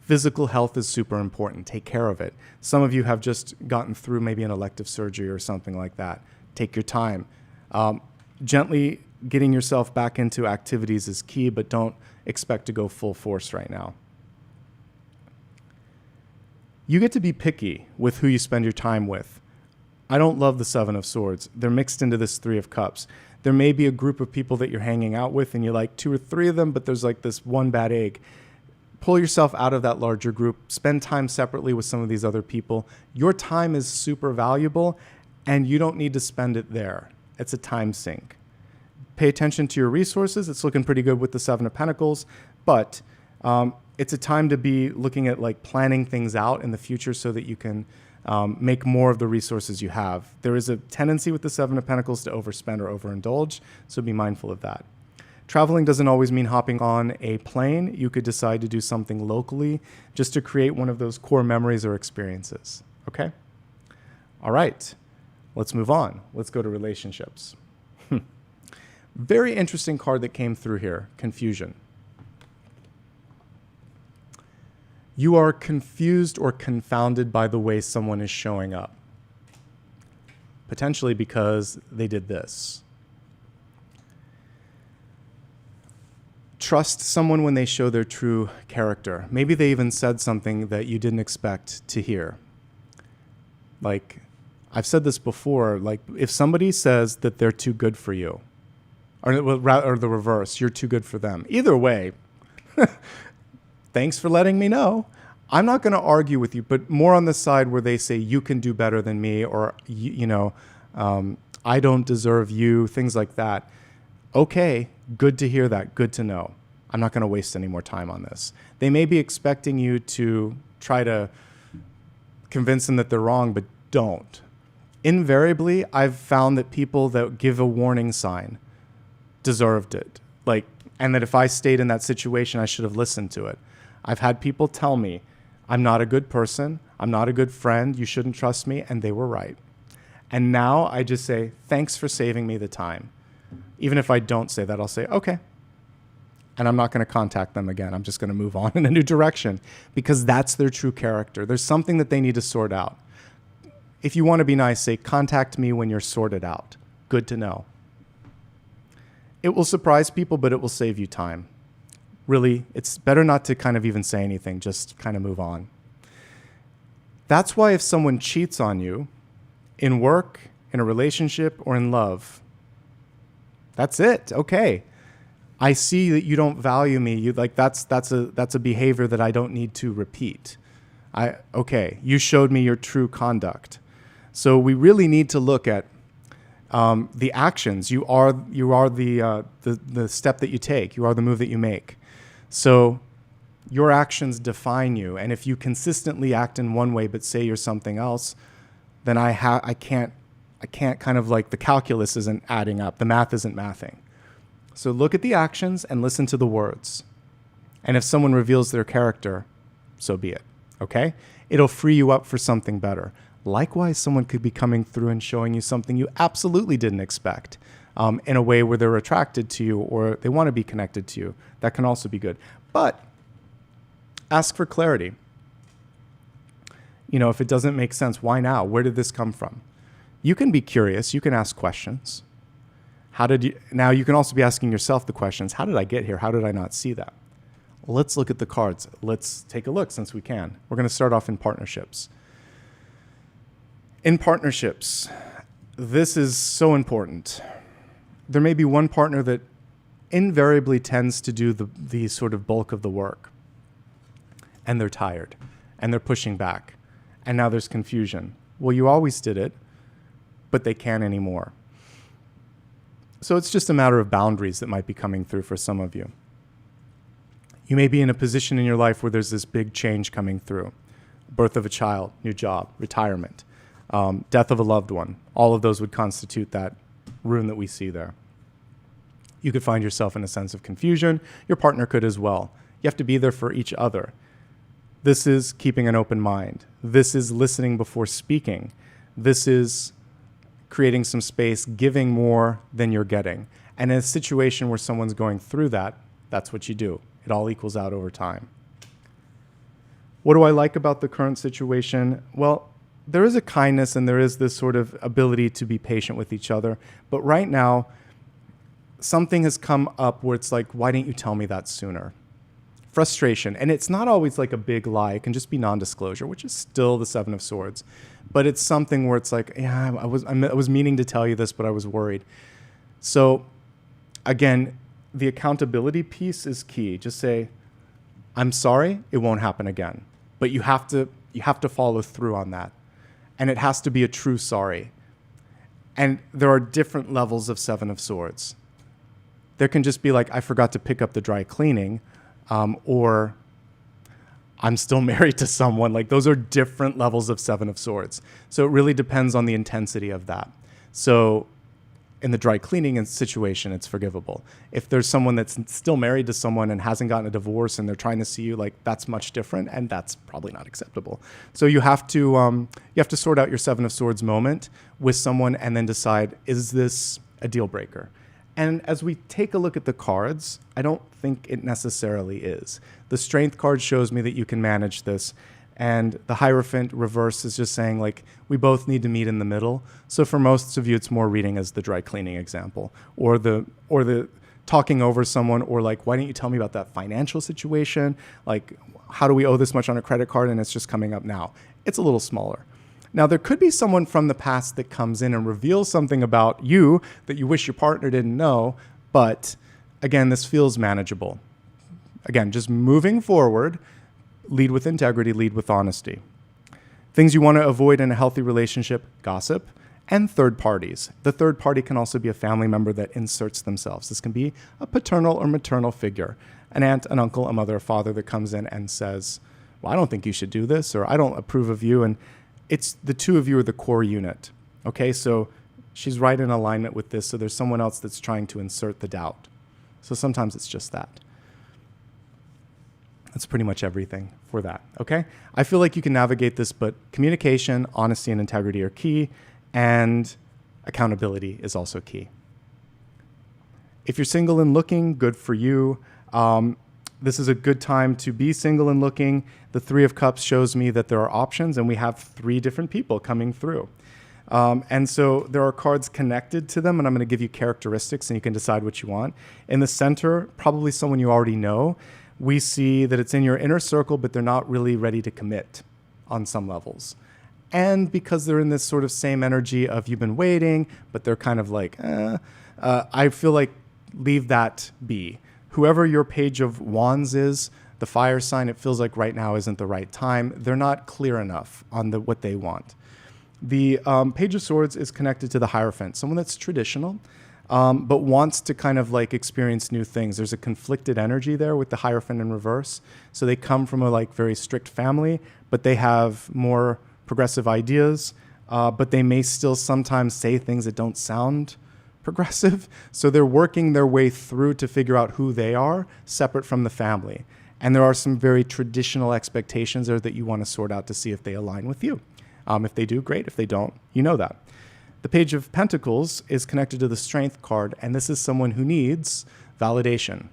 Physical health is super important. Take care of it. Some of you have just gotten through maybe an elective surgery or something like that. Take your time. Gently getting yourself back into activities is key, but don't expect to go full force right now. You get to be picky with who you spend your time with. I don't love the Seven of Swords. They're mixed into this Three of Cups. There may be a group of people that you're hanging out with and you like 2 or 3 of them, but there's like this one bad egg. Pull yourself out of that larger group. Spend time separately with some of these other people. Your time is super valuable and you don't need to spend it there. It's a time sink. Pay attention to your resources. It's looking pretty good with the Seven of Pentacles, but it's a time to be looking at like planning things out in the future so that you can make more of the resources you have. There is a tendency with the Seven of Pentacles to overspend or overindulge, so be mindful of that. Traveling doesn't always mean hopping on a plane. You could decide to do something locally just to create one of those core memories or experiences. Okay? All right. Let's move on. Let's go to relationships. Very interesting card that came through here, confusion. You are confused or confounded by the way someone is showing up. Potentially because they did this. Trust someone when they show their true character. Maybe they even said something that you didn't expect to hear. Like, I've said this before, like if somebody says that they're too good for you, or the reverse, you're too good for them. Either way, thanks for letting me know. I'm not going to argue with you, but more on the side where they say you can do better than me, or I don't deserve you, things like that. Okay, good to hear that. Good to know. I'm not going to waste any more time on this. They may be expecting you to try to convince them that they're wrong, but don't. Invariably, I've found that people that give a warning sign deserved it. And that if I stayed in that situation, I should have listened to it. I've had people tell me, I'm not a good person, I'm not a good friend, you shouldn't trust me, and they were right. And now I just say, thanks for saving me the time. Even if I don't say that, I'll say, okay. And I'm not going to contact them again. I'm just going to move on in a new direction because that's their true character. There's something that they need to sort out. If you want to be nice, say, contact me when you're sorted out. Good to know. It will surprise people, but it will save you time. Really, it's better not to kind of even say anything, just kind of move on. That's why if someone cheats on you in work, in a relationship, or in love, that's it. Okay. I see that you don't value me. That's a behavior that I don't need to repeat. Okay, you showed me your true conduct. So we really need to look at the actions. You are the step that you take. You are the move that you make. So your actions define you. And if you consistently act in one way but say you're something else, then I can't kind of the calculus isn't adding up. The math isn't mathing. So look at the actions and listen to the words. And if someone reveals their character, so be it. Okay? It'll free you up for something better. Likewise, someone could be coming through and showing you something you absolutely didn't expect in a way where they're attracted to you or they want to be connected to you. That can also be good. But ask for clarity. If it doesn't make sense, why now? Where did this come from? You can be curious. You can ask questions. Now you can also be asking yourself the questions. How did I get here? How did I not see that? Let's look at the cards. Let's take a look since we can. We're going to start off in partnerships. In partnerships, this is so important. There may be one partner that invariably tends to do the sort of bulk of the work. And they're tired. And they're pushing back. And now there's confusion. Well, you always did it, but they can't anymore. So it's just a matter of boundaries that might be coming through for some of you. You may be in a position in your life where there's this big change coming through. Birth of a child, new job, retirement, death of a loved one. All of those would constitute that rune that we see there. You could find yourself in a sense of confusion. Your partner could as well. You have to be there for each other. This is keeping an open mind. This is listening before speaking. This is creating some space, giving more than you're getting. And in a situation where someone's going through that, that's what you do. It all equals out over time. What do I like about the current situation? Well, there is a kindness and there is this sort of ability to be patient with each other. But right now, something has come up where it's like, why didn't you tell me that sooner? frustration. And it's not always like a big lie. It can just be non-disclosure, which is still the Seven of Swords. But it's something where it's like, yeah, I was meaning to tell you this, but I was worried. So again, the accountability piece is key. Just say, I'm sorry, it won't happen again. But you have to follow through on that. And it has to be a true sorry. And there are different levels of Seven of Swords. There can just be like, I forgot to pick up the dry cleaning, or I'm still married to someone. Like, those are different levels of Seven of Swords. So it really depends on the intensity of that. So in the dry cleaning situation, it's forgivable. If there's someone that's still married to someone and hasn't gotten a divorce and they're trying to see you, like, that's much different, and that's probably not acceptable. So you have to sort out your Seven of Swords moment with someone and then decide, is this a deal breaker? And as we take a look at the cards, I don't think it necessarily is. The Strength card shows me that you can manage this. And the Hierophant reverse is just saying, like, we both need to meet in the middle. So for most of you, it's more reading as the dry cleaning example, or the talking over someone, or like, why didn't you tell me about that financial situation? Like, how do we owe this much on a credit card? And it's just coming up now. It's a little smaller. Now, there could be someone from the past that comes in and reveals something about you that you wish your partner didn't know. But again, this feels manageable. Again, just moving forward, lead with integrity, lead with honesty. Things you want to avoid in a healthy relationship: gossip and third parties. The third party can also be a family member that inserts themselves. This can be a paternal or maternal figure, an aunt, an uncle, a mother, a father that comes in and says, well, I don't think you should do this, or I don't approve of you. And it's the two of you are the core unit. Okay, so she's right in alignment with this. So there's someone else that's trying to insert the doubt. So sometimes it's just that. That's pretty much everything for that, okay? I feel like you can navigate this, but communication, honesty, and integrity are key, and accountability is also key. If you're single and looking, good for you. This is a good time to be single and looking. The Three of Cups shows me that there are options, and we have 3 different people coming through. And so there are cards connected to them, and I'm going to give you characteristics, and you can decide what you want. In the center, probably someone you already know. We see that it's in your inner circle, but they're not really ready to commit on some levels. And because they're in this sort of same energy of you've been waiting, but they're kind of like, I feel like leave that be. Whoever your Page of Wands is, the fire sign, it feels like right now isn't the right time. They're not clear enough on what they want. The Page of Swords is connected to the Hierophant, someone that's traditional, but wants to kind of like experience new things. There's a conflicted energy there with the Hierophant in reverse. So they come from a like very strict family, but they have more progressive ideas, but they may still sometimes say things that don't sound progressive. So they're working their way through to figure out who they are, separate from the family. And there are some very traditional expectations there that you want to sort out to see if they align with you. If they do, great. If they don't, you know that. The Page of Pentacles is connected to the Strength card, and this is someone who needs validation,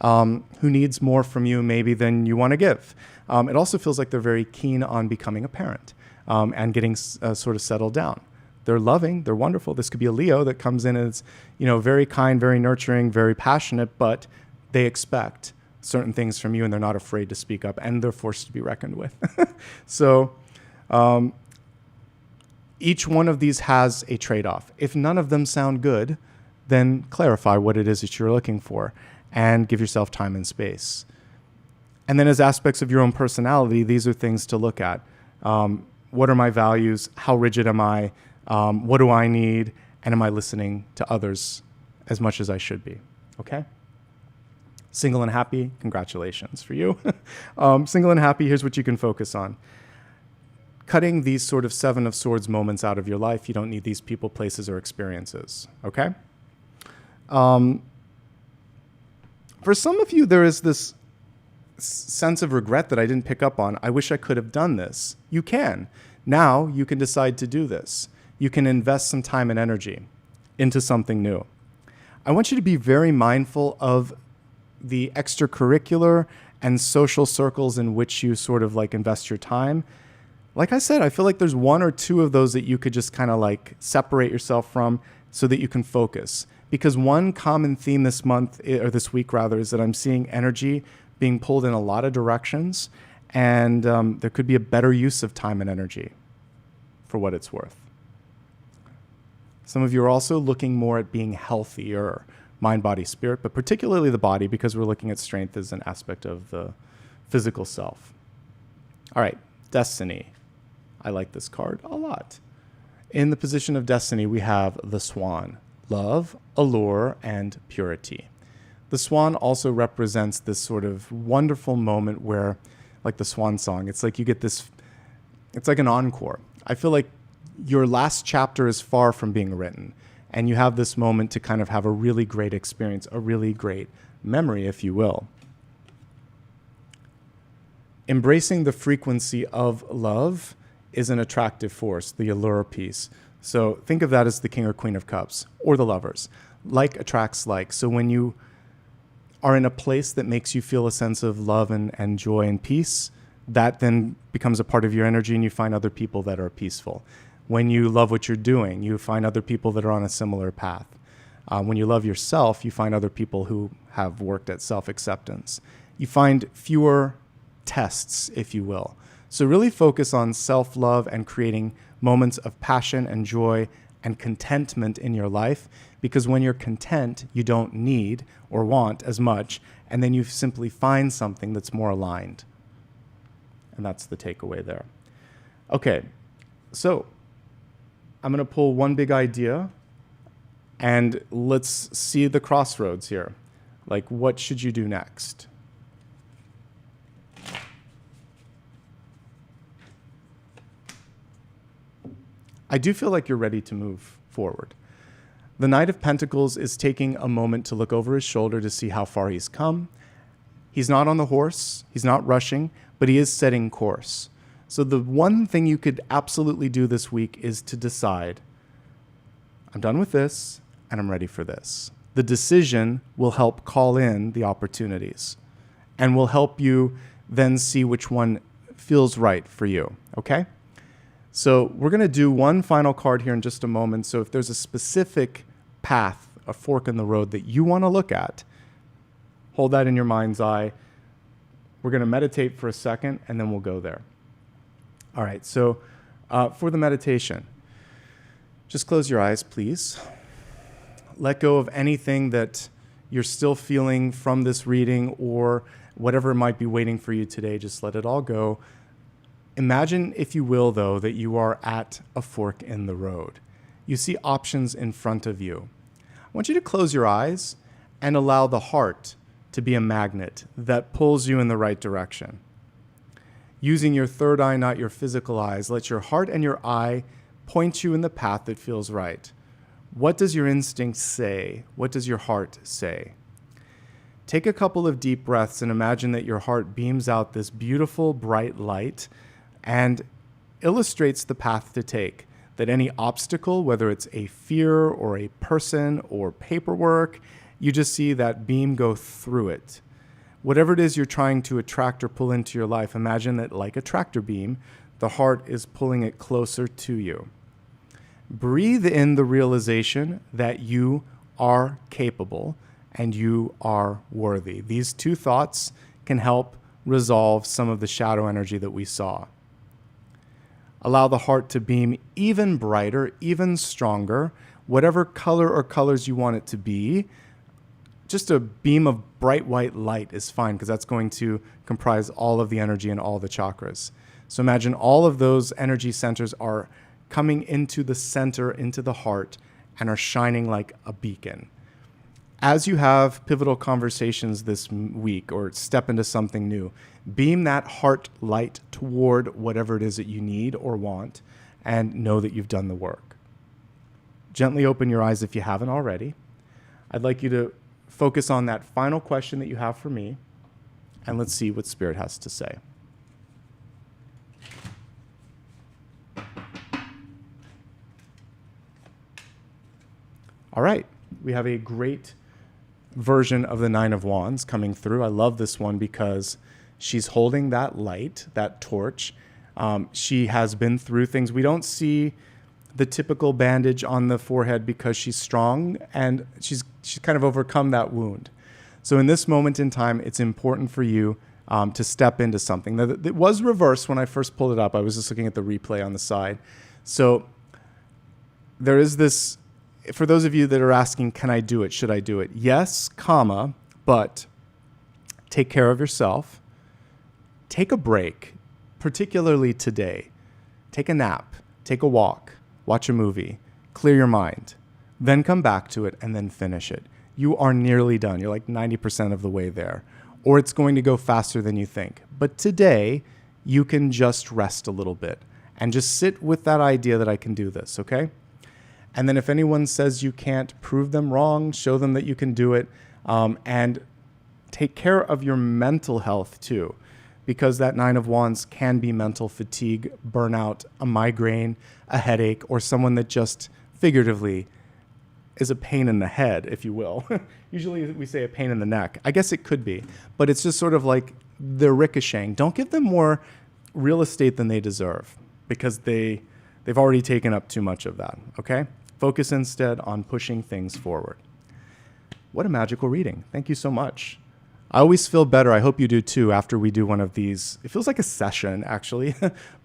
who needs more from you maybe than you want to give. It also feels like they're very keen on becoming a parent and getting sort of settled down. They're loving, they're wonderful. This could be a Leo that comes in as, very kind, very nurturing, very passionate, but they expect certain things from you and they're not afraid to speak up, and they're forced to be reckoned with. So each one of these has a trade-off. If none of them sound good, then clarify what it is that you're looking for and give yourself time and space. And then as aspects of your own personality, these are things to look at. What are my values? How rigid am I? What do I need? And am I listening to others as much as I should be? Okay? Single and happy, congratulations for you. Single and happy, here's what you can focus on. Cutting these sort of Seven of Swords moments out of your life. You don't need these people, places, or experiences. Okay? For some of you, there is this sense of regret that I didn't pick up on. I wish I could have done this. You can. Now you can decide to do this. You can invest some time and energy into something new. I want you to be very mindful of the extracurricular and social circles in which you sort of like invest your time. Like I said, I feel like there's 1 or 2 of those that you could just kind of like separate yourself from so that you can focus. Because one common theme this month, or this week rather, is that I'm seeing energy being pulled in a lot of directions, and there could be a better use of time and energy for what it's worth. Some of you are also looking more at being healthier, mind, body, spirit, but particularly the body, because we're looking at strength as an aspect of the physical self. All right, destiny. I like this card a lot. In the position of destiny, we have the swan, love, allure, and purity. The swan also represents this sort of wonderful moment where, like the swan song, it's like you get this, it's like an encore. I feel like your last chapter is far from being written, and you have this moment to kind of have a really great experience, a really great memory, if you will. Embracing the frequency of love is an attractive force, the allure piece. So think of that as the king or queen of cups, or the lovers. Like attracts like. So when you are in a place that makes you feel a sense of love and joy and peace, that then becomes a part of your energy, and you find other people that are peaceful. When you love what you're doing, you find other people that are on a similar path. When you love yourself, you find other people who have worked at self-acceptance. You find fewer tests, if you will. So really focus on self-love and creating moments of passion and joy and contentment in your life, because when you're content, you don't need or want as much, and then you simply find something that's more aligned. And that's the takeaway there. Okay, so I'm going to pull one big idea, and let's see the crossroads here. Like, what should you do next? I do feel like you're ready to move forward. The Knight of Pentacles is taking a moment to look over his shoulder to see how far he's come. He's not on the horse, he's not rushing, but he is setting course. So the one thing you could absolutely do this week is to decide, I'm done with this, and I'm ready for this. The decision will help call in the opportunities and will help you then see which one feels right for you, okay? So we're going to do one final card here in just a moment. So if there's a specific path, a fork in the road that you want to look at, hold that in your mind's eye. We're going to meditate for a second, and then we'll go there. All right, so for the meditation, just close your eyes, please. Let go of anything that you're still feeling from this reading or whatever might be waiting for you today. Just let it all go. Imagine, if you will, though, that you are at a fork in the road. You see options in front of you. I want you to close your eyes and allow the heart to be a magnet that pulls you in the right direction. Using your third eye, not your physical eyes, let your heart and your eye point you in the path that feels right. What does your instinct say? What does your heart say? Take a couple of deep breaths and imagine that your heart beams out this beautiful, bright light and illustrates the path to take. That any obstacle, whether it's a fear or a person or paperwork, you just see that beam go through it. Whatever it is you're trying to attract or pull into your life, imagine that like a tractor beam, the heart is pulling it closer to you. Breathe in the realization that you are capable and you are worthy. These two thoughts can help resolve some of the shadow energy that we saw. Allow the heart to beam even brighter, even stronger, whatever color or colors you want it to be. Just a beam of bright white light is fine, because that's going to comprise all of the energy and all the chakras. So imagine all of those energy centers are coming into the center, into the heart, and are shining like a beacon. As you have pivotal conversations this week or step into something new, beam that heart light toward whatever it is that you need or want, and know that you've done the work. Gently open your eyes if you haven't already. I'd like you to focus on that final question that you have for me, and let's see what Spirit has to say. All right, we have a great version of the Nine of Wands coming through. I love this one because she's holding that light, that torch. She has been through things. We don't see the typical bandage on the forehead because she's strong and she's kind of overcome that wound. So in this moment in time, it's important for you to step into something. Now, it was reversed when I first pulled it up. I was just looking at the replay on the side. So there is this, for those of you that are asking, can I do it? Should I do it? Yes, comma, but take care of yourself. Take a break, particularly today. Take a nap, take a walk, watch a movie, clear your mind, then come back to it and then finish it. You are nearly done. You're like 90% of the way there, or it's going to go faster than you think. But today, you can just rest a little bit and just sit with that idea that I can do this, okay? And then if anyone says you can't, prove them wrong, show them that you can do it, and take care of your mental health too, because that Nine of Wands can be mental fatigue, burnout, a migraine, a headache, or someone that just figuratively is a pain in the head, if you will. Usually we say a pain in the neck. I guess it could be, but it's just sort of like they're ricocheting. Don't give them more real estate than they deserve, because they've already taken up too much of that, okay? Focus instead on pushing things forward. What a magical reading. Thank you so much. I always feel better. I hope you do too after we do one of these. It feels like a session, actually,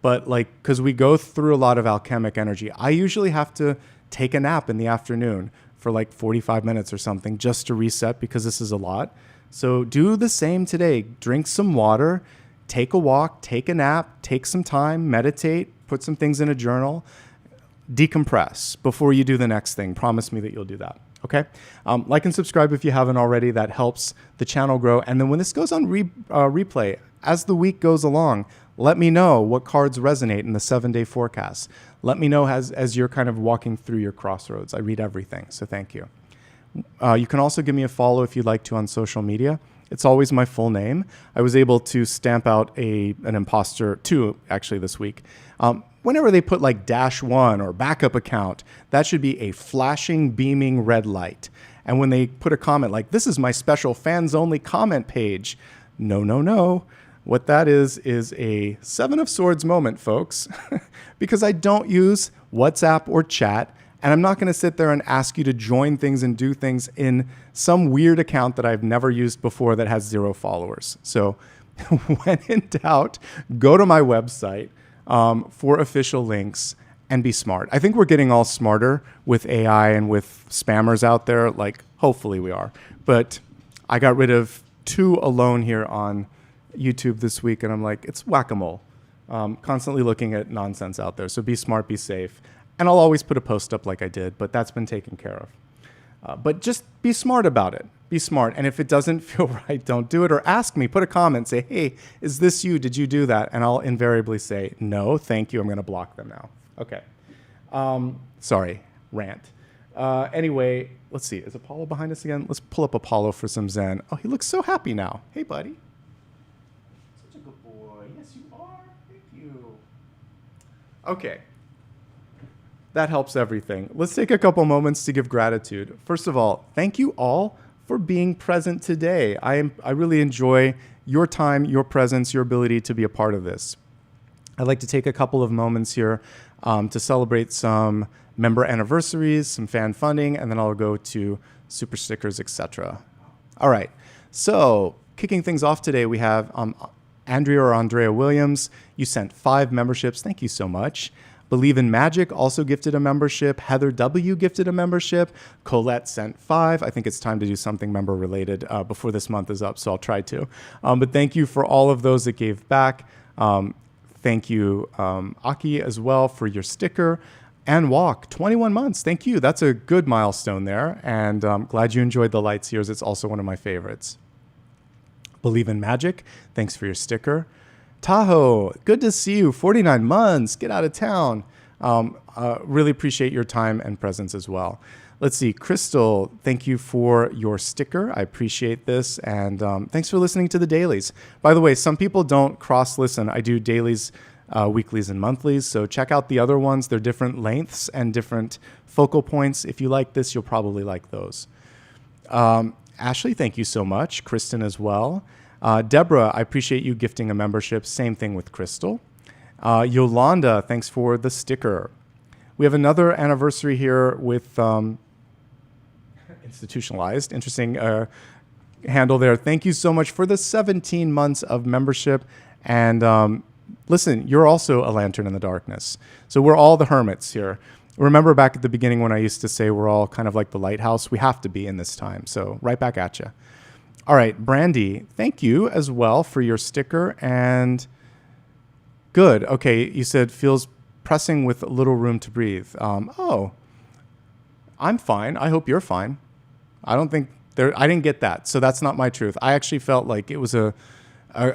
but like, because we go through a lot of alchemic energy. I usually have to take a nap in the afternoon for like 45 minutes or something just to reset, because this is a lot. So do the same today. Drink some water, take a walk, take a nap, take some time, meditate, put some things in a journal, decompress before you do the next thing. Promise me that you'll do that. Okay? Like and subscribe if you haven't already. That helps the channel grow. And then when this goes on replay, as the week goes along, let me know what cards resonate in the 7-day forecast. Let me know as you're kind of walking through your crossroads. I read everything, so thank you. You can also give me a follow if you'd like to on social media. It's always my full name. I was able to stamp out an imposter, two actually this week. Whenever they put like -1 or backup account, that should be a flashing, beaming red light. And when they put a comment like, this is my special fans only comment page, no. What that is a 7 of Swords moment, folks, because I don't use WhatsApp or chat, and I'm not going to sit there and ask you to join things and do things in some weird account that I've never used before that has 0 followers. So when in doubt, go to my website for official links and be smart. I think we're getting all smarter with AI and with spammers out there. Like, hopefully we are. But I got rid of 2 alone here on YouTube this week, and I'm like, it's whack-a-mole. Constantly looking at nonsense out there. So be smart, be safe. And I'll always put a post up like I did, but that's been taken care of. But just be smart about it. Be smart. And if it doesn't feel right, don't do it. Or ask me, put a comment, say, hey, is this you? Did you do that? And I'll invariably say, no, thank you. I'm going to block them now. Okay. Sorry, rant. Anyway, let's see. Is Apollo behind us again? Let's pull up Apollo for some Zen. Oh, he looks so happy now. Hey, buddy. Such a good boy. Yes, you are. Thank you. Okay. That helps everything. Let's take a couple moments to give gratitude. First of all, thank you all for being present today. I really enjoy your time, your presence, your ability to be a part of this. I'd like to take a couple of moments here to celebrate some member anniversaries, some fan funding, and then I'll go to super stickers, etc. All right. So kicking things off today, we have Andrea or Andrea Williams. You sent 5 memberships. Thank you so much. Believe in Magic also gifted a membership. Heather W. gifted a membership. Colette sent 5. I think it's time to do something member related before this month is up, so I'll try to. But thank you for all of those that gave back. Thank you, Aki, as well, for your sticker. And Walk, 21 months. Thank you. That's a good milestone there. And glad you enjoyed the lights years. It's also one of my favorites. Believe in Magic, thanks for your sticker. Tahoe, good to see you. 49 months. Get out of town. Really appreciate your time and presence as well. Let's see. Crystal, thank you for your sticker. I appreciate this. And thanks for listening to the dailies. By the way, some people don't cross-listen. I do dailies, weeklies, and monthlies. So check out the other ones. They're different lengths and different focal points. If you like this, you'll probably like those. Ashley, thank you so much. Kristen as well. Deborah, I appreciate you gifting a membership. Same thing with Crystal. Yolanda, thanks for the sticker. We have another anniversary here with institutionalized. Interesting handle there. Thank you so much for the 17 months of membership. And listen, you're also a lantern in the darkness. So we're all the hermits here. Remember back at the beginning when I used to say we're all kind of like the lighthouse? We have to be in this time. So right back at you. All right, Brandy, thank you as well for your sticker. And good. Okay, you said feels pressing with little room to breathe. Oh, I'm fine. I hope you're fine. I don't think I didn't get that. So that's not my truth. I actually felt like it was a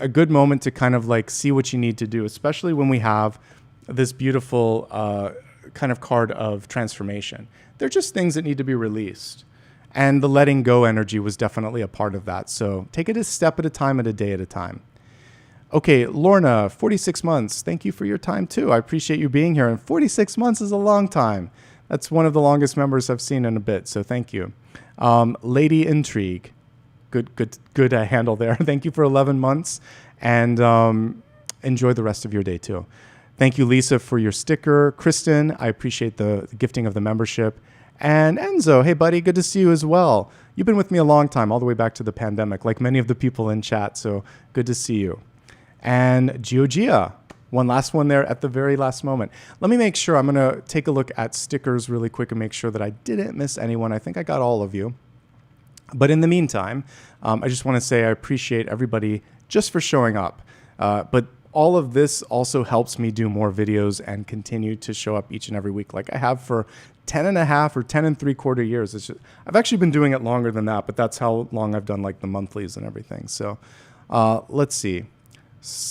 good moment to kind of like see what you need to do, especially when we have this beautiful kind of card of transformation. They're just things that need to be released. And the letting go energy was definitely a part of that. So take it a step at a time and a day at a time. Okay, Lorna, 46 months. Thank you for your time too. I appreciate you being here. And 46 months is a long time. That's one of the longest members I've seen in a bit. So thank you. Lady Intrigue. Good handle there. Thank you for 11 months. And enjoy the rest of your day too. Thank you, Lisa, for your sticker. Kristen, I appreciate the gifting of the membership. And Enzo, hey, buddy, good to see you as well. You've been with me a long time, all the way back to the pandemic, like many of the people in chat. So good to see you. And Georgia, one last one there at the very last moment. Let me make sure. I'm going to take a look at stickers really quick and make sure that I didn't miss anyone. I think I got all of you. But in the meantime, I just want to say I appreciate everybody just for showing up. But all of this also helps me do more videos and continue to show up each and every week like I have for 10 and a half or 10 and 3/4 years. I've actually been doing it longer than that, but that's how long I've done like the monthlies and everything. So let's see.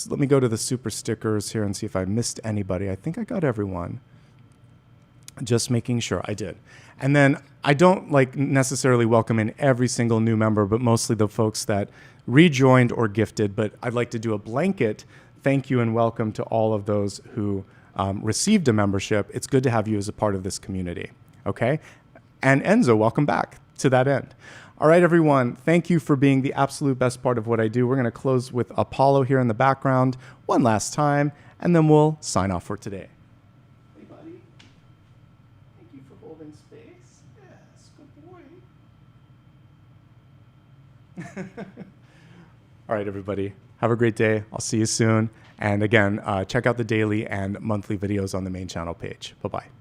Let me go to the super stickers here and see if I missed anybody. I think I got everyone. Just making sure I did. And then I don't like necessarily welcome in every single new member, but mostly the folks that rejoined or gifted. But I'd like to do a blanket thank you and welcome to all of those who received a membership. It's good to have you as a part of this community. Okay? And Enzo, welcome back to that end. All right, everyone. Thank you for being the absolute best part of what I do. We're going to close with Apollo here in the background one last time, and then we'll sign off for today. Hey, buddy. Thank you for holding space. Yes, good boy. All right, everybody. Have a great day. I'll see you soon. And again, check out the daily and monthly videos on the main channel page. Bye-bye.